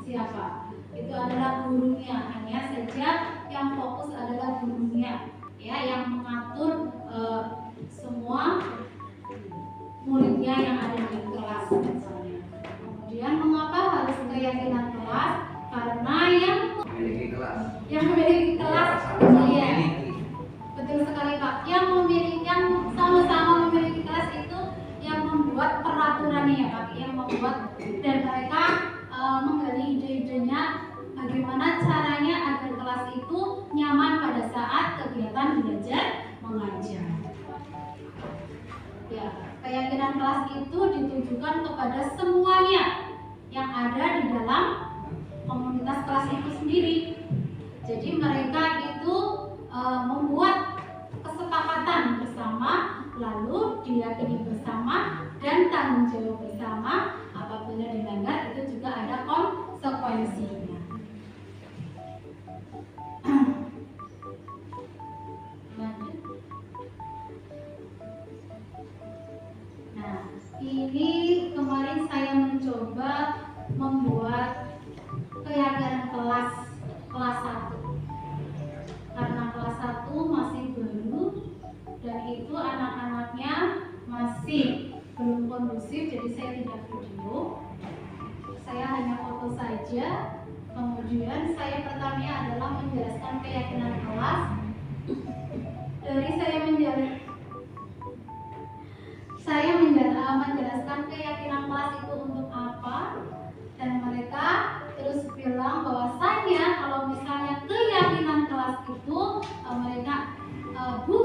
siapa? Itu adalah gurunya. Hanya saja yang fokus adalah gurunya, ya, yang mengatur semua muridnya yang ada di kelas misalnya. Kemudian mengapa harus keyakinan kelas? Karena yang memiliki kelas, iya, betul sekali Pak. Yang sama-sama memiliki kelas itu yang membuat peraturannya ya Pak, yang membuat, dan mereka menggali ide-idenya bagaimana caranya agar kelas itu nyaman pada saat kegiatan belajar mengajar. Ya, keyakinan kelas itu ditujukan kepada semuanya yang ada di dalam komunitas kelas itu sendiri. Jadi mereka itu membuat kesepakatan bersama, lalu diyakini bersama dan tanggung jawab bersama. Apabila dilanggar itu juga ada konsekuensinya. Lanjut. Nah, ini kemarin saya mencoba membuat keyakinan kelas 1. Karena kelas 1 masih baru dan itu anak-anaknya masih belum kondusif, jadi saya tidak video. Saya hanya foto saja. Kemudian saya pertama adalah menjelaskan keyakinan kelas. Dari saya menjelaskan keyakinan kelas itu untuk apa, dan mereka terus bilang bahwasanya kalau misalnya keyakinan kelas itu mereka Bu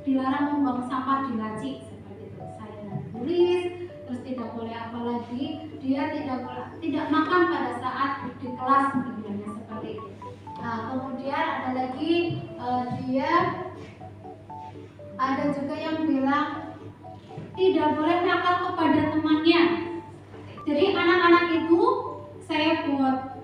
dilarang membuang sampah di laci seperti itu. Saya tulis, terus tidak boleh apa lagi, dia tidak makan pada saat di kelas sebenarnya seperti itu. Nah, kemudian ada lagi dia ada juga yang bilang tidak boleh nakal kepada temannya. Jadi anak-anak itu saya buat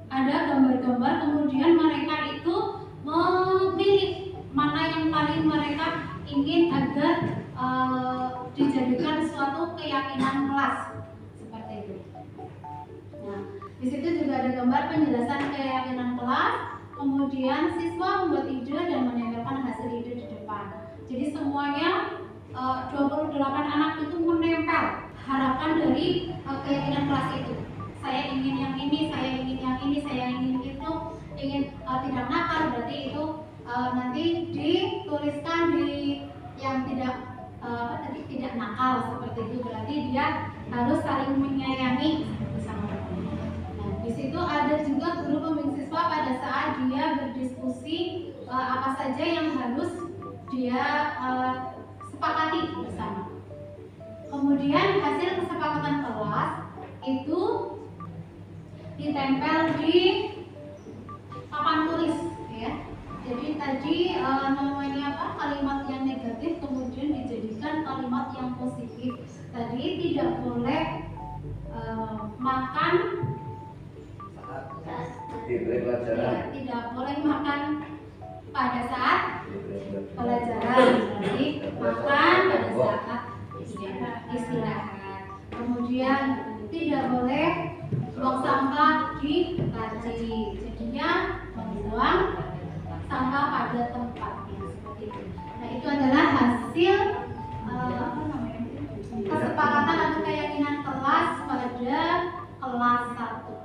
ada gambar-gambar, kemudian mereka itu memilih mana yang paling mereka ingin agar dijadikan suatu keyakinan kelas seperti itu. Nah, di situ juga ada gambar penjelasan keyakinan kelas. Kemudian siswa membuat ide dan menempelkan hasil ide di depan. Jadi semuanya 28 anak itu menempel harapan dari keyakinan kelas itu. Saya ingin yang ini, saya ingin yang ini, saya ingin itu, ingin tidak nakal, berarti itu nanti dituliskan di yang tidak tidak nakal seperti itu, berarti dia harus saling menyayangi bersama. Nah, di situ ada juga guru pembimbing siswa pada saat dia berdiskusi apa saja yang harus dia sepakati bersama. Kemudian hasil kesepakatan kelas itu ditempel di papan tulis, ya. Jadi tadi namanya apa? Kalimat yang negatif kemudian dijadikan kalimat yang positif. Tadi tidak boleh makan pelajaran. tidak boleh makan pada saat pelajaran, jadi makan pada saat istirahat. Kemudian tidak boleh buang sampah di laci, jadinya membuang sampah pada tempatnya seperti itu. Nah, itu adalah hasil kesepakatan atau keyakinan kelas pada kelas 1.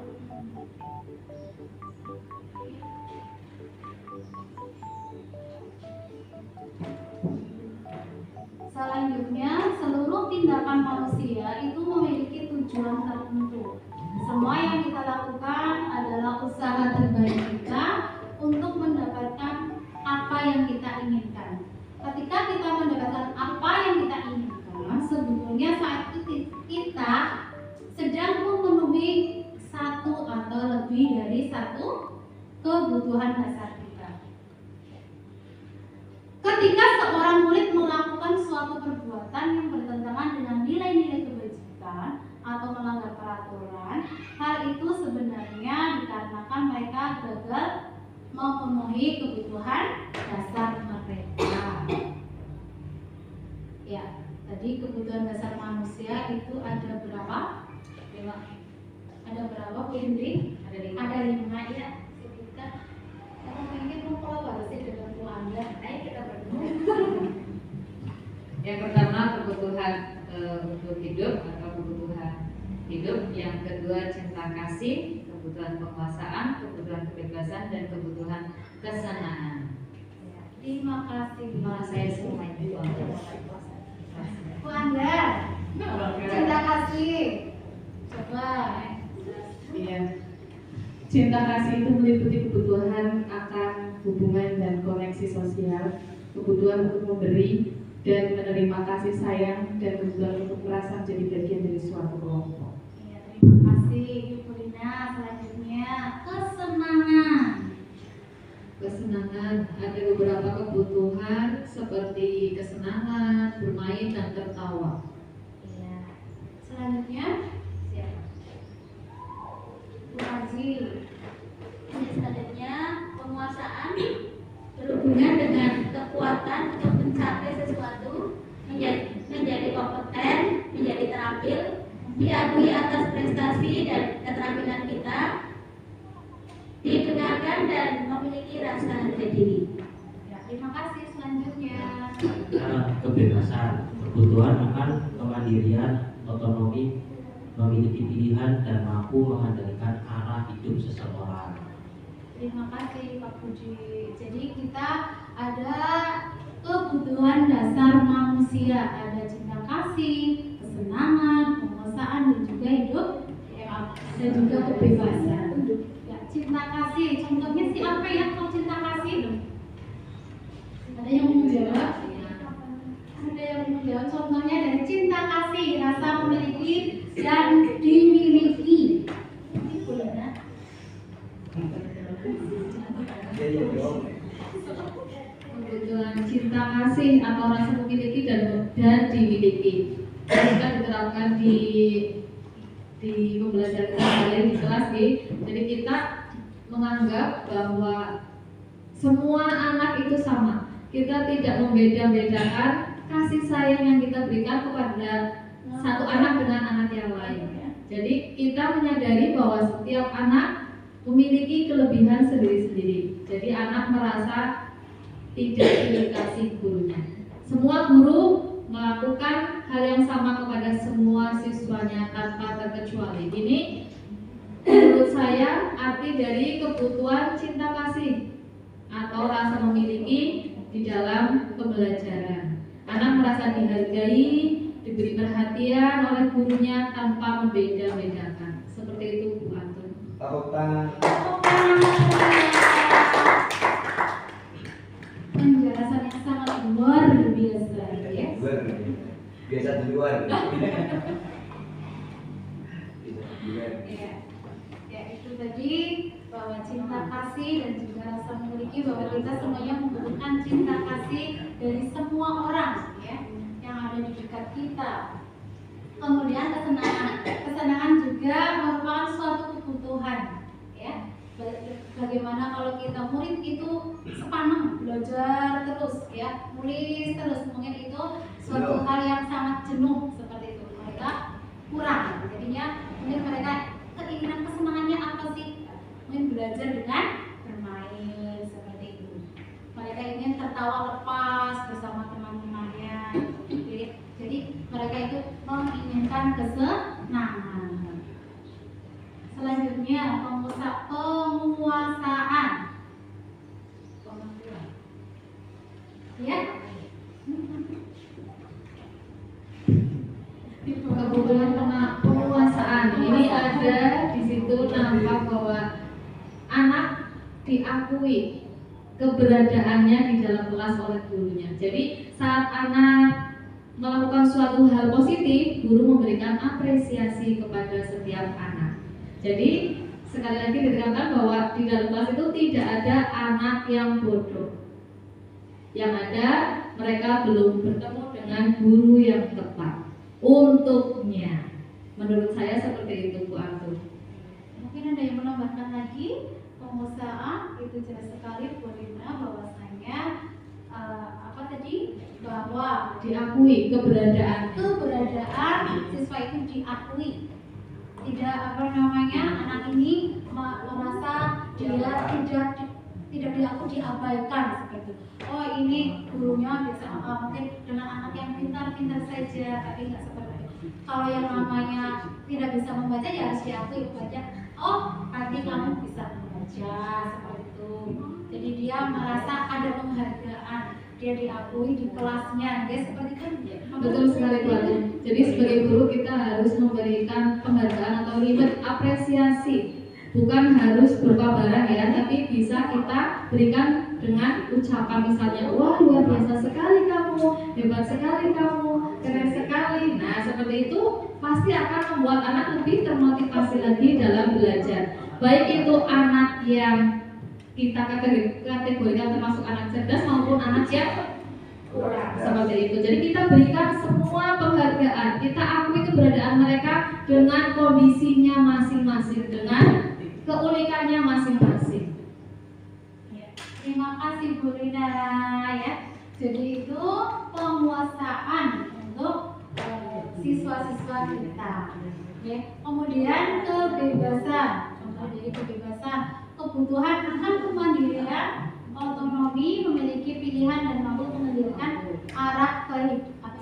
Selanjutnya, seluruh tindakan manusia itu memiliki tujuan tertentu. Semua yang kita lakukan adalah usaha terbaik kita untuk mendapatkan apa yang kita inginkan. Ketika kita mendapatkan apa yang kita inginkan, sebetulnya saat itu kita sedang memenuhi satu atau lebih dari satu kebutuhan dasar kita. Ketika seorang murid melakukan suatu perbuatan yang bertentangan dengan nilai-nilai kebajikan atau melanggar peraturan, hal itu sebenarnya dikarenakan mereka gagal memenuhi kebutuhan dasar mereka. Ya, tadi kebutuhan dasar manusia itu ada berapa? 5. Ada berapa, Bu Indri? Ada 5 ya. Kita ingin mengkolaborasi dengan Bu Anda. Ayo kita berdua. Yang pertama kebutuhan untuk hidup atau kebutuhan hidup, yang kedua cinta kasih, kebutuhan penguasaan, kebutuhan kebebasan, dan kebutuhan kesenangan. Ya, terima kasih. Malah saya semua itu. Bu Anda, cinta kasih. Coba. Iya. Cinta kasih itu meliputi kebutuhan akan hubungan dan koneksi sosial, kebutuhan untuk memberi dan menerima kasih sayang, dan kebutuhan untuk merasa menjadi bagian dari suatu kelompok. Ya, terima kasih Ibu Rina. Selanjutnya kesenangan. Kesenangan, ada beberapa kebutuhan seperti kesenangan, bermain, dan tertawa. Ya. Selanjutnya siapa? Bu Haji. Selanjutnya penguasaan berhubungan dengan kekuatan untuk mencapai sesuatu, menjadi kompeten, menjadi terampil, diakui atas prestasi dan keterampilan kita, didengarkan dan memiliki rasa harga diri. Ya, terima kasih. Selanjutnya Kebebasan, kebutuhan akan kemandirian, otonomi, memiliki pilihan dan mampu mengendalikan arah hidup seseorang. terima kasih Pak Budi. Jadi kita ada kebutuhan dasar manusia, ada cinta kasih, kesenangan, penguasaan, dan juga hidup, dan juga kebebasan. Ya, cinta kasih, contohnya siapa ya kalau cinta kasih? Ada yang mau menjawab? Ada yang mau menjawab? Contohnya dari cinta kasih, rasa memiliki dan dimiliki. Ini boleh ya? Kebutuhan cinta kasih atau rasa memiliki dan dimiliki kita diterapkan di pembelajaran kalian di kelas nih. Jadi kita menganggap bahwa semua anak itu sama. kita tidak membeda-bedakan kasih sayang yang kita berikan kepada satu anak dengan anak yang lain. Jadi kita menyadari bahwa setiap anak memiliki kelebihan sendiri-sendiri. Jadi anak merasa tidak dikasih gurunya. Semua guru melakukan hal yang sama kepada semua siswanya tanpa terkecuali. Ini menurut saya arti dari kebutuhan cinta kasih atau rasa memiliki di dalam pembelajaran. Anak merasa dihargai, diberi perhatian oleh gurunya tanpa membeda-bedakan. Seperti itu Bu Antun. Tepuk tangan. Penjelasan yang sangat luar biasa ya. Biasa di luar. Ya itu tadi bahwa cinta kasih dan juga rasa memiliki, bahwa kita semuanya membutuhkan cinta kasih dari semua orang ya yang ada di dekat kita. Kemudian kesenangan juga merupakan suatu kebutuhan ya. Bagaimana kalau kita murid itu sepaneng belajar terus ya, nulis terus, mungkin itu suatu hal yang sangat jenuh seperti itu, mereka kurang. Jadinya mungkin mereka keinginan kesenangannya apa sih? Mungkin belajar dengan bermain seperti itu. Mereka ingin tertawa lepas bersama teman-temannya. Jadi mereka itu menginginkan kesenangan. Selanjutnya penguasaan. Ya. Kebutuhan penguasaan ini ada di situ, nampak bahwa anak diakui keberadaannya di dalam kelas oleh gurunya. Jadi saat anak melakukan suatu hal positif, guru memberikan apresiasi kepada setiap anak. Jadi sekali lagi ditekankan bahwa di dalam kelas itu tidak ada anak yang bodoh. Yang ada mereka belum bertemu dengan guru yang tepat untuknya. Menurut saya seperti itu Bu Artu. Mungkin ada yang menambahkan lagi. Pengusahaan itu jelas sekali Bu Rina bahwasanya apa tadi, bahwa Diakui keberadaan siswa itu diakui, tidak anak ini merasa dia tidak diakui, diabaikan seperti itu. Oh ini gurunya bisa mungkin dengan anak yang pintar-pintar saja, tapi nggak seperti itu. Kalau yang namanya tidak bisa membaca ya harus diakui baca. Oh nanti kamu bisa membaca seperti itu. Jadi dia merasa ada penghargaan, dia diakui di kelasnya, dia seperti itu. Betul sekali Bu Artu. Jadi sebagai guru kita harus memberikan penghargaan atau reward, apresiasi. Bukan harus berupa barang ya, tapi bisa kita berikan dengan ucapan misalnya, wah luar biasa sekali kamu, hebat sekali kamu, keren sekali. Nah seperti itu pasti akan membuat anak lebih termotivasi lagi dalam belajar. Baik itu anak yang kita kategorikan termasuk anak cerdas maupun anak yang kurang seperti itu. Jadi kita berikan semua penghargaan, kita akui keberadaan mereka dengan kondisinya masing-masing, dengan keunikannya masing-masing. Ya, terima kasih Bu Rina ya. Jadi itu penguasaan untuk siswa-siswa kita. Ya. Kemudian kebebasan, contoh dari kebebasan, kebutuhan akan kemandirian, otonomi, memiliki pilihan dan mampu menentukan arah kehidupan.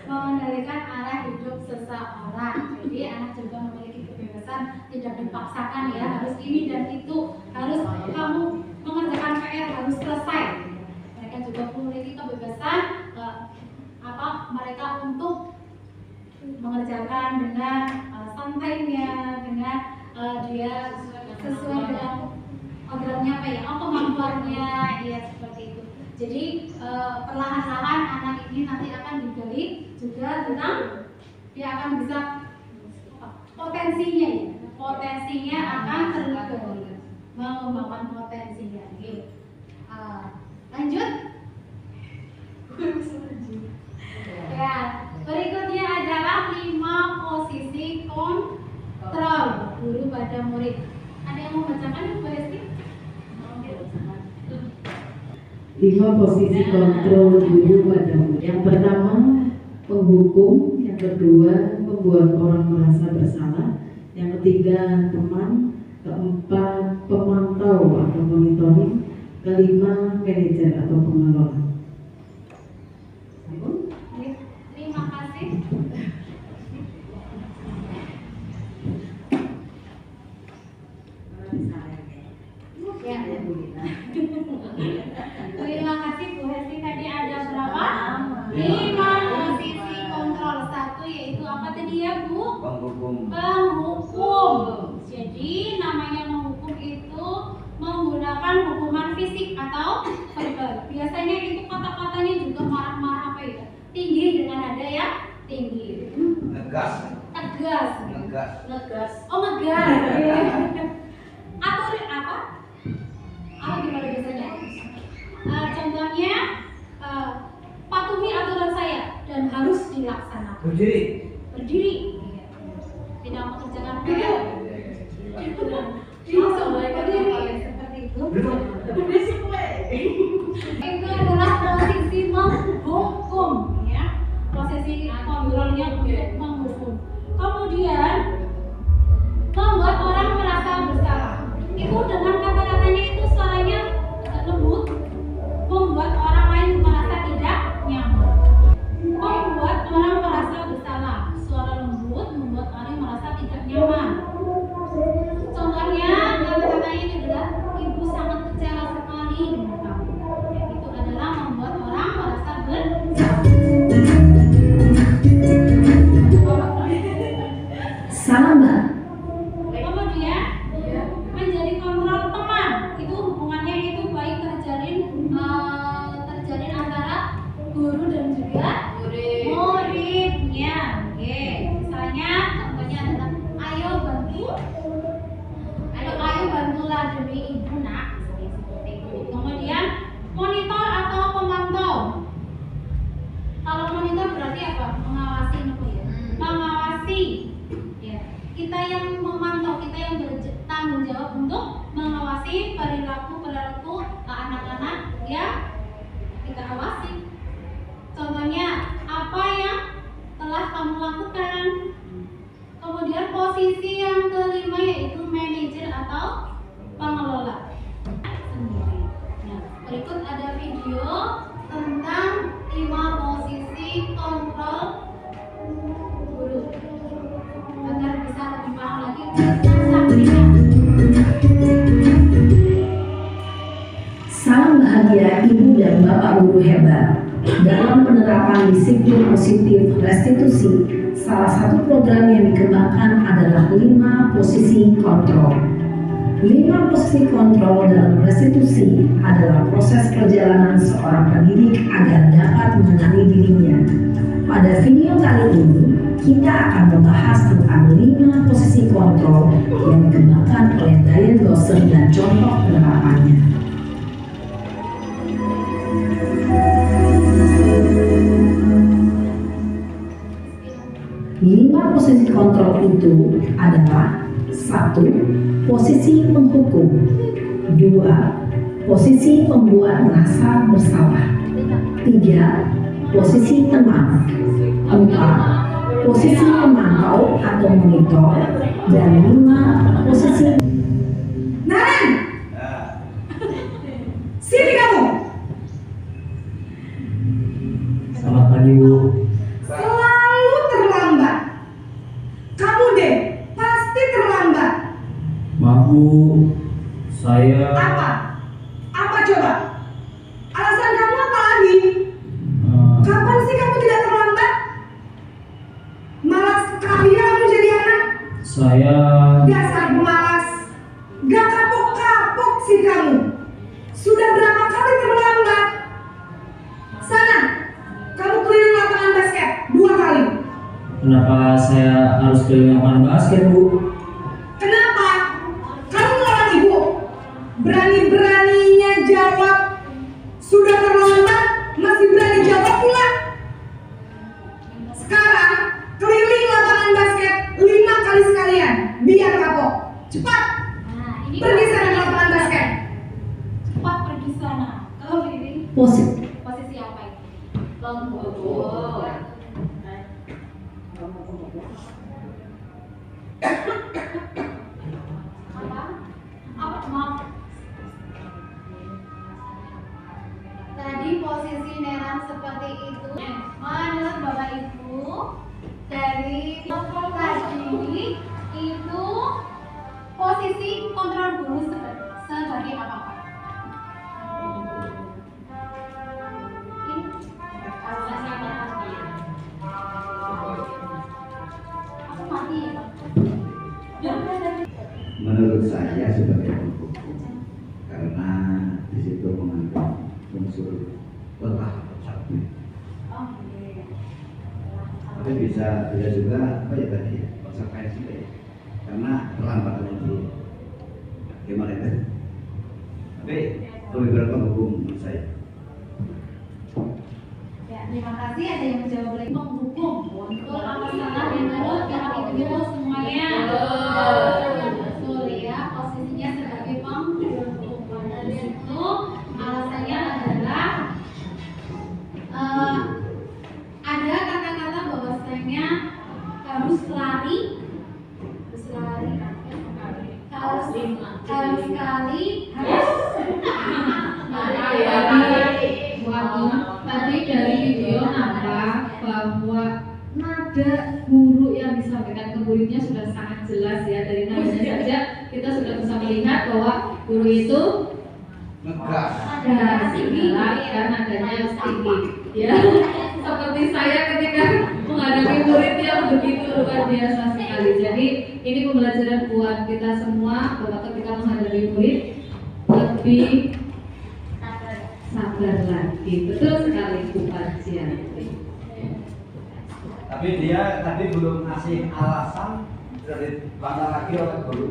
Mengendalikan arah hidup seseorang. Jadi anak juga memiliki kebebasan, tidak dipaksakan ya harus ini dan itu, harus kamu mengerjakan PR harus selesai. Mereka juga memiliki kebebasan mereka untuk mengerjakan dengan santainya, dengan dia sesuai dengan programnya kemampuannya ya seperti itu. Jadi perlahan-lahan anak ini nanti akan digali juga tentang dia akan bisa potensinya akan tergali, mengembangkan potensinya. Lanjut. Ya, berikutnya adalah 5 posisi kontrol guru pada murid. Ada yang mau bacakan Bu Esti? 5 posisi kontrol guru pada murid. Yang pertama penghukum, yang kedua membuat orang merasa bersalah, yang ketiga teman, keempat pemantau atau monitoring, kelima manajer atau pengelola. Terima kasih. Ya. Terima kasih Bu Hesti. Tadi ada berapa? 5 posisi kontrol. Satu yaitu apa tadi ya Bu? Penghukum. Penghukum. Jadi namanya menghukum itu menggunakan hukuman fisik atau verbal. Biasanya itu kata-katanya juga marah-marah apa ya? Tinggi dengan nada ya tinggi. Ngegas. Tegas. Ngegas. Ngegas. Oh ngegas. Atur apa? Apa gimana biasanya? Contohnya patuhi aturan saya dan harus dilaksanakan. Berdiri. Berdiri. Tidak mengerjakan PR. Langsung berdiri seperti itu. Itu adalah posisi menghukum, ya. Posisi kontrolnya untuk menghukum. Kemudian membuat orang merasa bersalah. Itu dengan kata-katanya itu suaranya lembut, membuat orang lain merasa tidak nyaman. Membuat orang merasa bersalah. Suara lembut membuat orang merasa tidak nyaman. Contohnya kata-katanya ini adalah ibu sangat kecewa sekali dengan kamu. Ya, itu adalah membuat orang merasa bersalah. Salah Mbak. Kemudian menjadi kontrol teman, itu hubungannya itu baik terjalin antara guru dan juga muridnya. Oke, misalnya contohnya adalah ayo bantulah demi ibu nak, seperti itu. Kemudian monitor atau pemantau. Kalau monitor berarti apa? Mengawasi apa ya? Mengawasi. Ya, kita yang memantau, kita yang bertanggung jawab untuk mengawasi perilaku anak-anak yang kita awasi. Contohnya apa yang telah kamu lakukan. Kemudian posisi yang kelima yaitu manajer atau pengelola sendiri. Nah, berikut ada video tentang 5 posisi kontrol guru agar bisa lebih paham lagi saksinya. Salam bahagia Ibu dan Bapak Guru hebat. Dalam penerapan disiplin positif restitusi, salah satu program yang dikembangkan adalah 5 posisi kontrol. 5 posisi kontrol dalam restitusi adalah proses perjalanan seorang pendidik agar dapat mengenali dirinya. Pada video kali ini, kita akan membahas tentang 5 posisi kontrol yang dikembangkan oleh Diane Lawson dan contoh penerapannya. 5 posisi kontrol itu adalah 1. Posisi penghukum, 2. Posisi pembuat merasa bersalah, 3. Posisi teman, 4. Posisi pemantau atau monitor, dan 5. Posisi Naran! Sini kamu! Selamat pagi Bu. Selalu terlambat. Kamu deh, pasti terlambat. Maaf Bu, saya Apa? Apa coba? Alasan kamu apa lagi? Kapan sih kamu tidak terlambat? Malas sekali ya kamu jadi anak. saya Dasar malas. Gak kapok-kapok sih kamu. Sudah berapa kali terlambat? Sana, kamu keliling lapangan basket 2 kali. kenapa saya harus keliling lapangan basket Bu? Kenapa? Kamu melawan ibu. Berani-beraninya jawab. Sudah terlambat, masih berani jawab pula. Sekarang keliling lapangan basket 5 kali sekalian, biar kapok. Cepat. Nah, ini Pergi sana ke lapangan basket. cepat pergi busana. Kalau diri Posisi posisi apa itu? Penghukum. Apa? Maaf. Tadi posisi Neram seperti itu. Menurut Bapak Ibu dari tadi itu posisi kontrol guru sebagai apa Pak? Aku mati ya Pak. Menurut saya sebagai penghukum, karena di situ mengandung unsur lelah atau capek. Oh, iya. Tapi bisa juga apa ya tadi ya, konsekuensi ya. Karena perlambatan itu gimana ya? Tapi lebih berat penghukum menurut saya. Ya, terima kasih. Ada yang menjawab lagi penghukum. Betul apa salah menurut Bapak Ibu semuanya? Betul ya, posisinya sebagai penghukum. Dari situ alasannya adalah ada kata-kata bahwasanya harus lari, harus Tadi dari video nampak bahwa nada guru yang disampaikan ke muridnya sudah sangat jelas ya. Dari nadanya saja kita sudah bisa melihat bahwa guru itu Ngegas. ada tinggi dan nadanya tinggi ya. Seperti saya ketika menghadapi murid yang begitu luar biasa sekali. Jadi ini pembelajaran buat kita semua bahwa ketika menghadapi murid lebih sabar lagi. Betul sekali Bu Farjianti. Tapi dia tadi belum ngasih alasan dari bangga lagi oleh guru.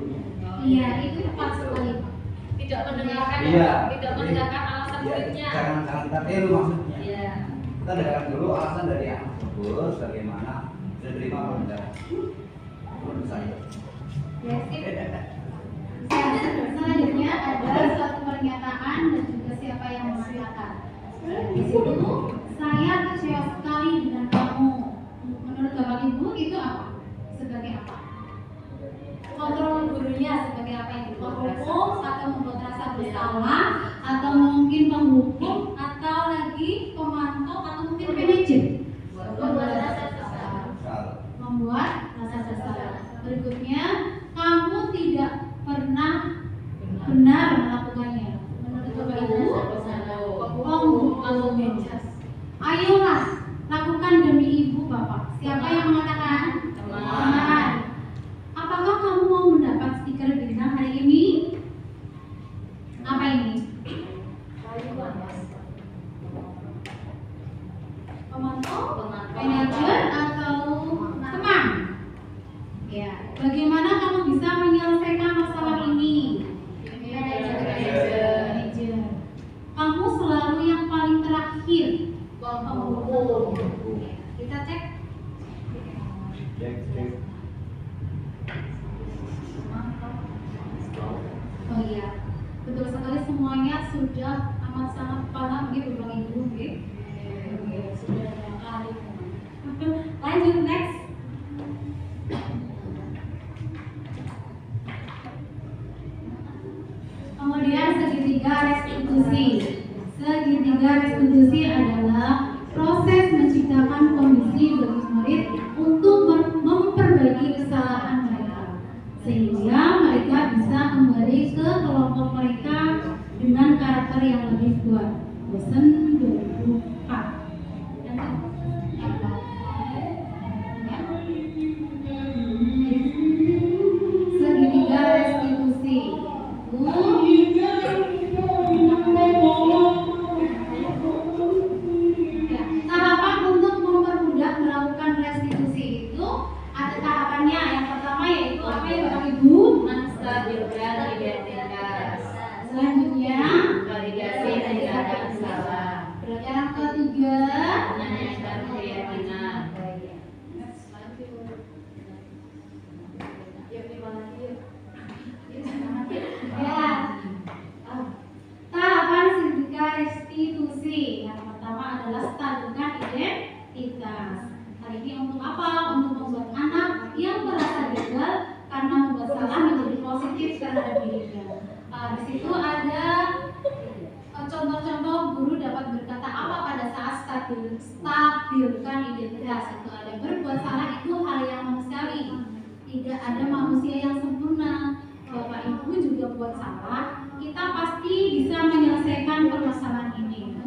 Iya, itu tepat sekali. Tidak mendengarkan, Iya. tidak mendengarkan alasan muridnya. Jangan kita tiru maksudnya. Iya. Kita dengarkan dulu alasan dari anak tersebut bagaimana bisa terima atau tidak. Menurut saya. Ya, sip. Selanjutnya ada suatu pernyataan dan juga siapa yang mengatakan. Di situ saya kecewa sekali dengan kamu. Menurut Bapak Ibu itu apa? Sebagai apa? Kontrol gurunya sebagai apa yang penghukum atau membuat rasa bersalah atau mungkin penghukum atau lagi pemantau atau mungkin manajer membuat rasa bersalah. Membuat rasa bersalah. Berikutnya, kamu tidak pernah benar melakukannya. Menurut Bapak Ibu, penghukum. Ayolah, lakukan demi ibu bapak. Siapa yang mengatakan? Teman. Apakah kamu mau mendapat stiker bintang hari ini? Apa ini? Pemantau, manajer atau teman? Ya. Bagaimana kamu bisa menyelesaikan masalah ini? Manajer. Kamu selalu yang paling terakhir. Penghukum. Kita cek. Oh iya, betul sekali semuanya sudah amat sangat paham gitu Bapak Ibu, sudah banyak kali. Lanjut next. Kemudian segitiga restitusi. Segitiga restitusi adalah proses menciptakan kondisi bagi murid untuk memperbaiki kesalahan mereka, sehingga mereka bisa kembali ke kelompok mereka dengan karakter yang lebih kuat. Lesson 24. Segitiga restitusi. Ya, tahapan untuk mempermudah melakukan restitusi itu ada tahapannya. Yang pertama yaitu apa ya Bapak Ibu? Menstabilkan identitas. Selanjutnya Validasi tindakan salah. yang ketiga mengembalikan identitas. Hal ini untuk apa? Untuk membuat anak yang merasa gagal karena membuat salah menjadi positif terhadap dirinya. Di situ ada contoh-contoh guru dapat berkata apa pada saat stabilkan identitas. Itu ada berbuat salah itu hal yang manusiawi. Tidak ada manusia yang sempurna. Bapak Ibu juga buat salah, kita pasti bisa menyelesaikan permasalahan ini.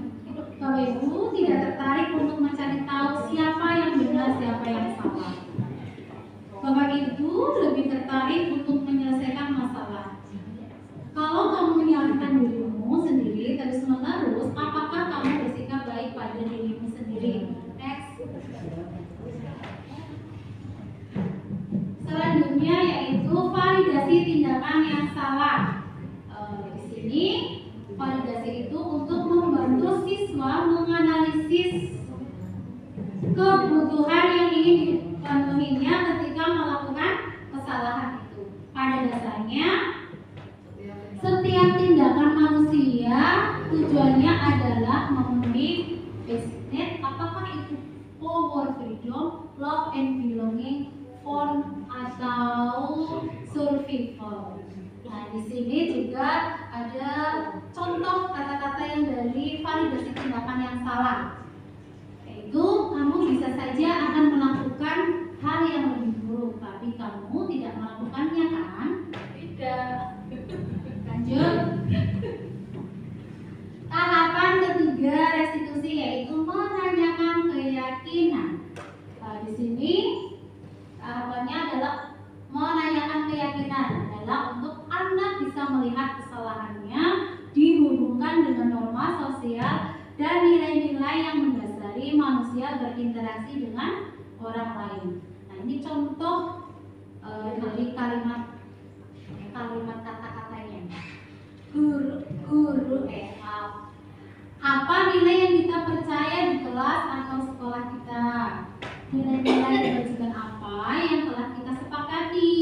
Bapak Ibu tidak tertarik untuk mencari tahu siapa yang benar, siapa yang salah. Bapak Ibu lebih tertarik untuk menyelesaikan masalah. Kalau kamu menyalahkan dirimu sendiri terus menerus, apakah kamu bersikap baik pada dirimu sendiri? Next. Selanjutnya yaitu validasi tindakan yang salah. Di sini validasi itu untuk membantu siswa menganalisis kebutuhan yang ingin dipenuhinya ketika melakukan kesalahan itu. Pada dasarnya setiap tindakan manusia tujuannya adalah memenuhi basic need, apakah itu power, freedom, love and belonging, fun atau survival. Nah, di sini juga ada contoh kata-kata yang dari validasi tindakan yang salah. Yaitu kamu bisa saja akan melakukan hal yang lebih buruk, tapi kamu tidak melakukannya kan? Tidak. Lanjut. Tahapan ketiga restitusi yaitu menanyakan keyakinan. Nah, di sini tahapannya adalah menanyakan keyakinan adalah untuk anak bisa melihat kesalahannya dihubungkan dengan norma sosial dan nilai-nilai yang mendasari manusia berinteraksi dengan orang lain. Nah, ini contoh dari kalimat kata-katanya. Apa nilai yang kita percaya di kelas atau sekolah kita? Nilai-nilai kewajiban apa yang telah kita sepakati?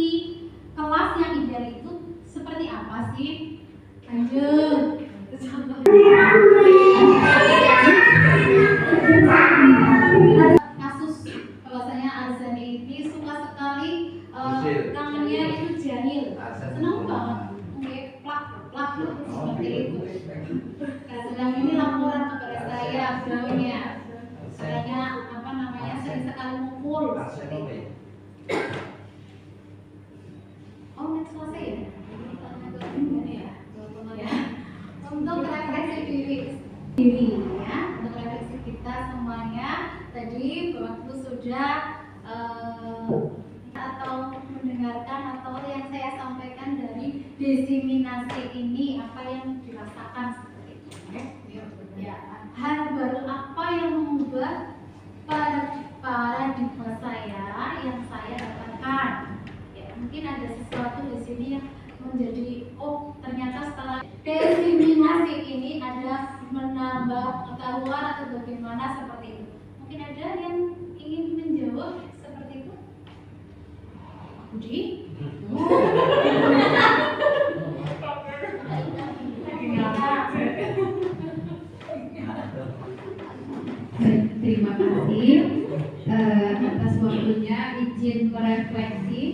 Kelas yang ideal itu seperti apa sih? Lanjut. Kasus bahwasanya Arzani ini suka sekali namanya itu jahil. Senang banget. Plak seperti itu. Nah, sedang ini laporan kepada saya sebelumnya. Saya sering sekali ngumpul. Oh, next selesai ya? Untuk refleksi diri ya, untuk refleksi kita semuanya. Tadi waktu sudah atau mendengarkan atau yang saya sampaikan dari diseminasi ini apa yang dirasakan seperti itu. Ya, hal baru apa yang mengubah paradigma saya yang saya dapatkan. Ya, mungkin ada sesuatu di sini yang menjadi ternyata setelah diseminasi ini ada menambah pengetahuan atau bagaimana seperti itu. Mungkin ada yang ingin menjawab seperti itu. Budi? Terima kasih atas waktunya, izin merefleksi.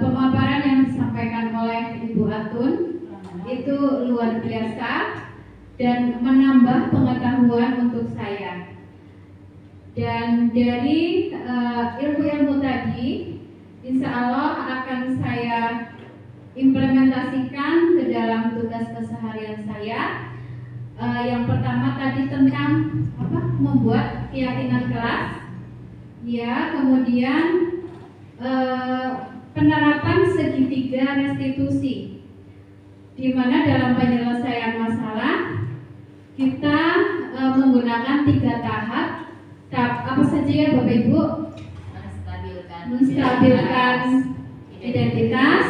Pemaparan yang disampaikan oleh Ibu Atun itu luar biasa dan menambah pengetahuan untuk saya. Dan dari ilmu-ilmu tadi, insya Allah akan saya implementasikan ke dalam tugas keseharian saya. Yang pertama tadi tentang membuat keyakinan kelas, ya, kemudian penerapan segitiga restitusi, di mana dalam penyelesaian masalah kita menggunakan 3 tahap. Tahap apa saja ya Bapak Ibu? Menstabilkan identitas,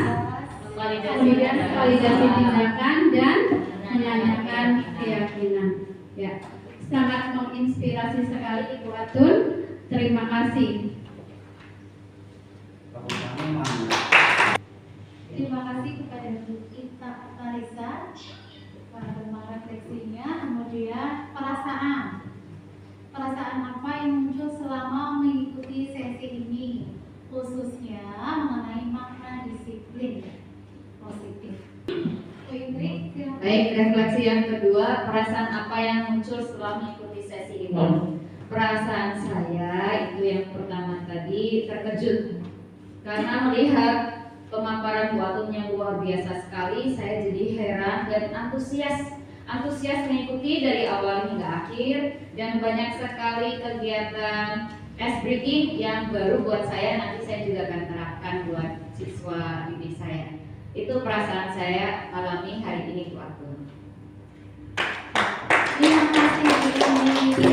kemudian validasi tindakan, dan menanyakan keyakinan. Ya, sangat menginspirasi sekali Ibu Atun. Terima kasih. Terima kasih kepada Bu Ita Tarisa pada refleksinya, kemudian perasaan. perasaan apa yang muncul selama mengikuti sesi ini, khususnya mengenai makna disiplin positif. Bu Indri, silakan. Baik, refleksi yang kedua, perasaan apa yang muncul setelah mengikuti sesi ini? Perasaan saya itu yang pertama tadi terkejut karena melihat pemaparan Bu Atun yang luar biasa sekali. Saya jadi heran dan antusias mengikuti dari awal hingga akhir, dan banyak sekali kegiatan ice breaking yang baru buat saya, nanti saya juga akan terapkan buat siswa didik saya. Itu perasaan saya alami hari ini, Bu Atun. Terima kasih Bu Indri.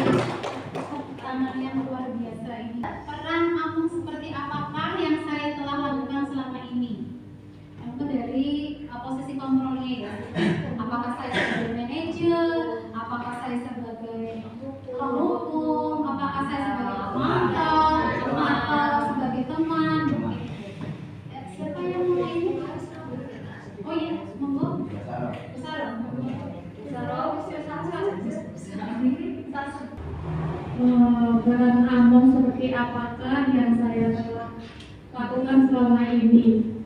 Tangan yang luar biasa ini. Peran Amung seperti apakah yang saya telah lakukan selama ini? Itu dari posisi kontrolnya ya. Apakah saya sebagai manajer, apakah saya sebagai penghukum, apakah saya sebagai penonton, atau sebagai teman? Siapa yang mau ini? Oh iya, monggo. Peran Among seperti apakah yang saya telah lakukan selama ini?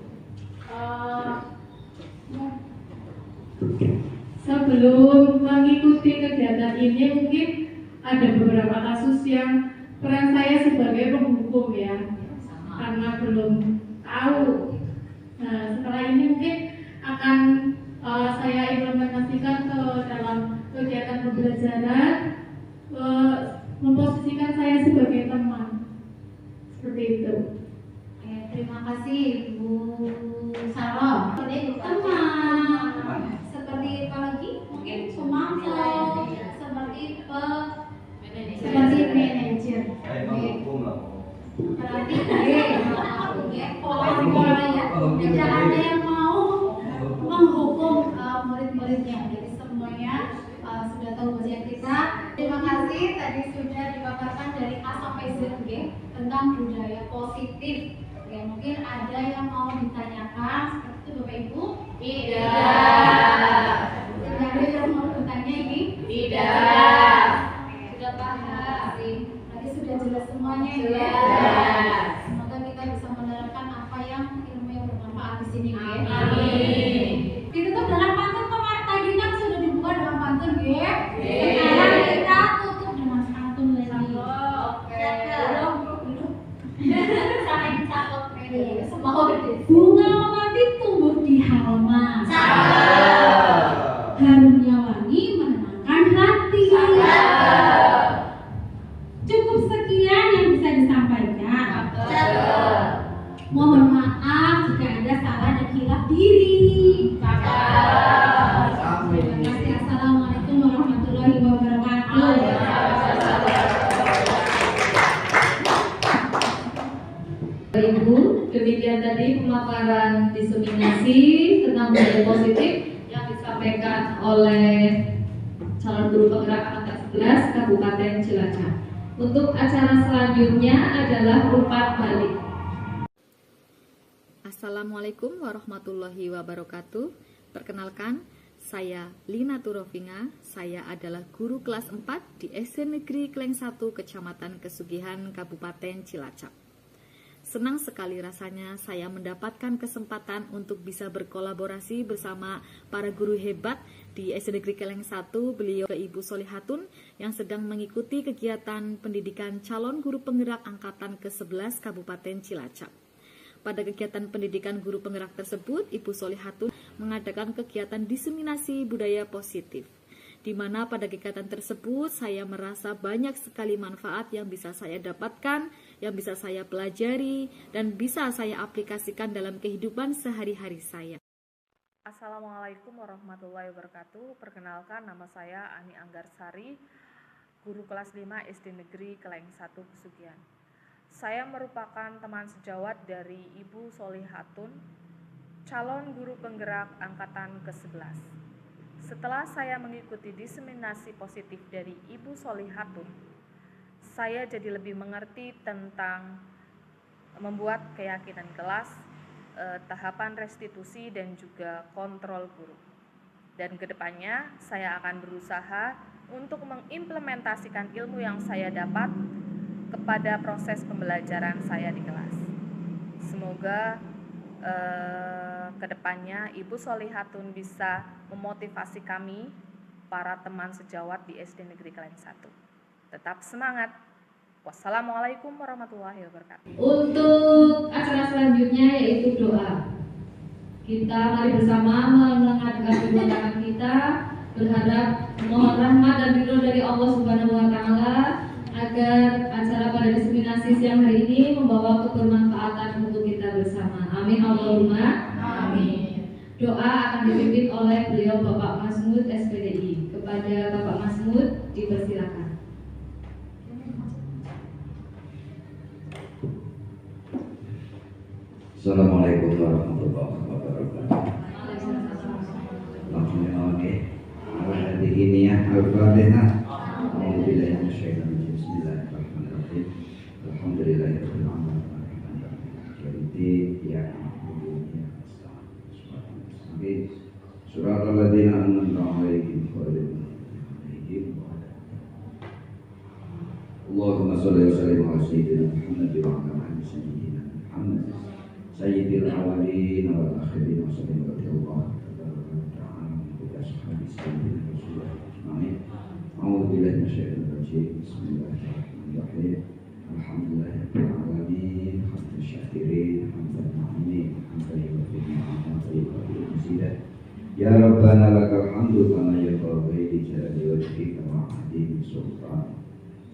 Sebelum mengikuti kegiatan ini mungkin ada beberapa kasus yang peran saya sebagai penghukum ya, karena belum tahu. Nah, setelah ini mungkin akan saya implementasikan ke dalam kegiatan pembelajaran, memposisikan saya sebagai teman, seperti itu. Terima kasih Bu Sarah. Sebagai teman, seperti apa lagi? Mungkin sumangkong, seperti manajer. Berarti pola-polanya tidak ada yang mau menghukum murid-muridnya. Jadi semuanya sudah tahu bagian kita. Terima kasih tadi sudah dipaparkan dari A sampai Z tentang budaya positif. Ya, mungkin ada yang mau ditanyakan seperti itu Bapak Ibu? Tidak. Tidak ada yang mau bertanya ini? Tidak. Sudah paham. Tadi sudah jelas semuanya ya. Jelas. Semoga kita bisa menerapkan apa yang ilmu yang bermanfaat di sini ya. Amin. Ditutup dengan pantun. Kemarin tadi kan sudah dibuka dengan pantun ya. Sekarang kita tutup dengan pantun lagi. Oke. Saling cakep ini. Bunga melati tumbuh di halaman. Harumnya wangi menenangkan hati. Cukup sekian yang bisa disampaikan. Mohon maaf jika ada salah dan hilaf diri. Terima kasih. Assalamualaikum warahmatullahi wabarakatuh. Ibu, demikian tadi pemaparan diseminasi tentang budaya positif yang disampaikan oleh calon guru penggerak angkatan 11 Kabupaten Cilacap. Untuk acara selanjutnya adalah umpan balik. Assalamualaikum warahmatullahi wabarakatuh. Perkenalkan, saya Lina Turofinga. Saya adalah guru kelas 4 di SD Negeri Kleng 1 Kecamatan Kesugihan Kabupaten Cilacap. Senang sekali rasanya saya mendapatkan kesempatan untuk bisa berkolaborasi bersama para guru hebat di SD Negeri Kleng 1, beliau Ibu Solihatun yang sedang mengikuti kegiatan pendidikan calon guru penggerak angkatan ke-11 Kabupaten Cilacap. Pada kegiatan pendidikan guru penggerak tersebut, Ibu Solihatun mengadakan kegiatan diseminasi budaya positif, di mana pada kegiatan tersebut saya merasa banyak sekali manfaat yang bisa saya dapatkan, yang bisa saya pelajari, dan bisa saya aplikasikan dalam kehidupan sehari-hari saya. Assalamualaikum warahmatullahi wabarakatuh. Perkenalkan, nama saya Ani Anggarsari, guru kelas 5 SD Negeri Kleng 1 Pesugihan. Saya merupakan teman sejawat dari Ibu Solihatun, calon guru penggerak angkatan ke-11. Setelah saya mengikuti diseminasi positif dari Ibu Solihatun, saya jadi lebih mengerti tentang membuat keyakinan kelas, tahapan restitusi dan juga kontrol guru. Dan kedepannya saya akan berusaha untuk mengimplementasikan ilmu yang saya dapat kepada proses pembelajaran saya di kelas. Semoga kedepannya Ibu Solihatun bisa memotivasi kami, para teman sejawat di SD Negeri Kleng 1. Tetap semangat. Wassalamualaikum warahmatullahi wabarakatuh. Untuk acara selanjutnya yaitu doa. Kita mari bersama mengangkat kedua tangan kita, berharap mohon rahmat dan ridho dari Allah Subhanahu wa taala agar acara pada diseminasi siang hari ini membawa kebermanfaatan untuk kita bersama. Amin Allahumma amin. Doa akan dipimpin oleh beliau Bapak Masmud SPDI. Kepada Bapak Masmud dipersilakan. Assalamualaikum warahmatullahi wabarakatuh. Langsung oke. Hari ini ya Al-Fatihah. Bismillahirrahmanirrahim. Alhamdulillahirabbil alamin. Jadi ya Surat al-Ladina an'amta 'alaihim ghairil maghdubi 'alaihim Allahumma shalli wa sallim ala sayyidina Muhammad wa ala ali sayyidina Muhammad sayyidil awwalin wal akhirin wa sallim radhiyallahu ta'ala bi ashabi sayyidina Rasulullah amin. A'udzu billahi minasyaitonir rajim. Bismillahirrahmanirrahim. Alhamdulillahirabbil alamin. Hamdan syakirin, hamdan mu'minin, hamdan yuwaffiqu ni'amahu wa yukafi'u mazidah. Ya Rabbana lakal hamdu kama yanbaghi li jalali wajhika wa 'azimi sultanik.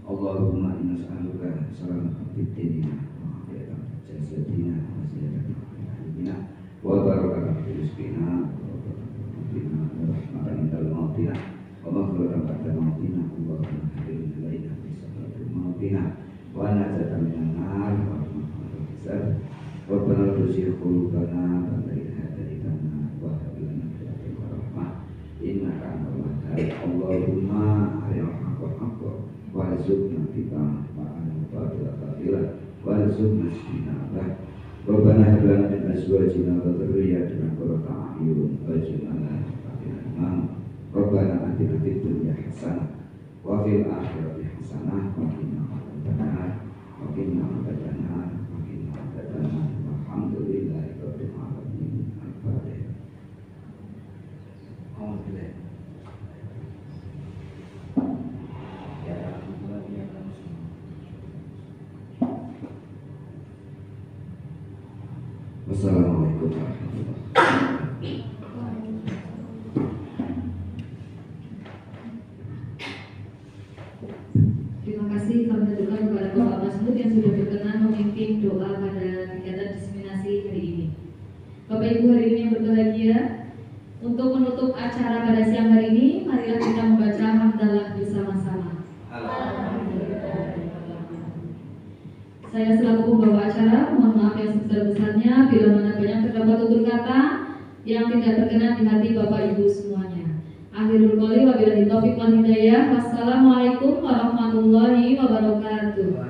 Allahumma inna nas'aluka salamatan fid dinina wa 'afiyatan fil jasadina wa ziyadatan fil ilmina wa barakatan fil rizqina wa barakatan wa rahmatan indal mautina wa maghfiratan ba'da mautina. Allahumma hadina ilaina fi sakratil mautina wa najatan minan nar wa rahmatan hisab. Rabbana la tuzigh qulubana ba'da idh hadaytana wa hab lana min ladunka rahmah innaka antal wahhab. Allahumma arina al-haqqa haqqan warzuqna ittiba'ahu wa arina al-batila batilan warzuqna ijtinabah. Rabbana hab lana min azwajina wa dhurriyyatina qurrata a'yun waj'alna lil-muttaqina imama. Rabbana atina fid dunya hasanah wa fil akhirati hasanah wa qina adzabannar wa qina adzabannar wa qina adzabannar. Alhamdulillahi rabbil alamin. Al-Fatihah. Alhamdulillah. Wassalamualaikum warahmatullahi wabarakatuh. Terima kasih kami aturkan kepada Bapak Masmud yang sudah berkenan memimpin doa pada kegiatan diseminasi hari ini. Bapak Ibu hadirin yang berbahagia, untuk menutup acara pada siang hari ini, marilah kita membaca hamdalah bersama-sama. Saya selaku pembawa acara, mohon maaf yang sebesar-besarnya bila mana banyak terdapat tutur kata yang tidak berkenan di hati Bapak Ibu semuanya. Akhirul qouli wabillahi taufiq wal hidayah. Wassalamualaikum warahmatullahi wabarakatuh.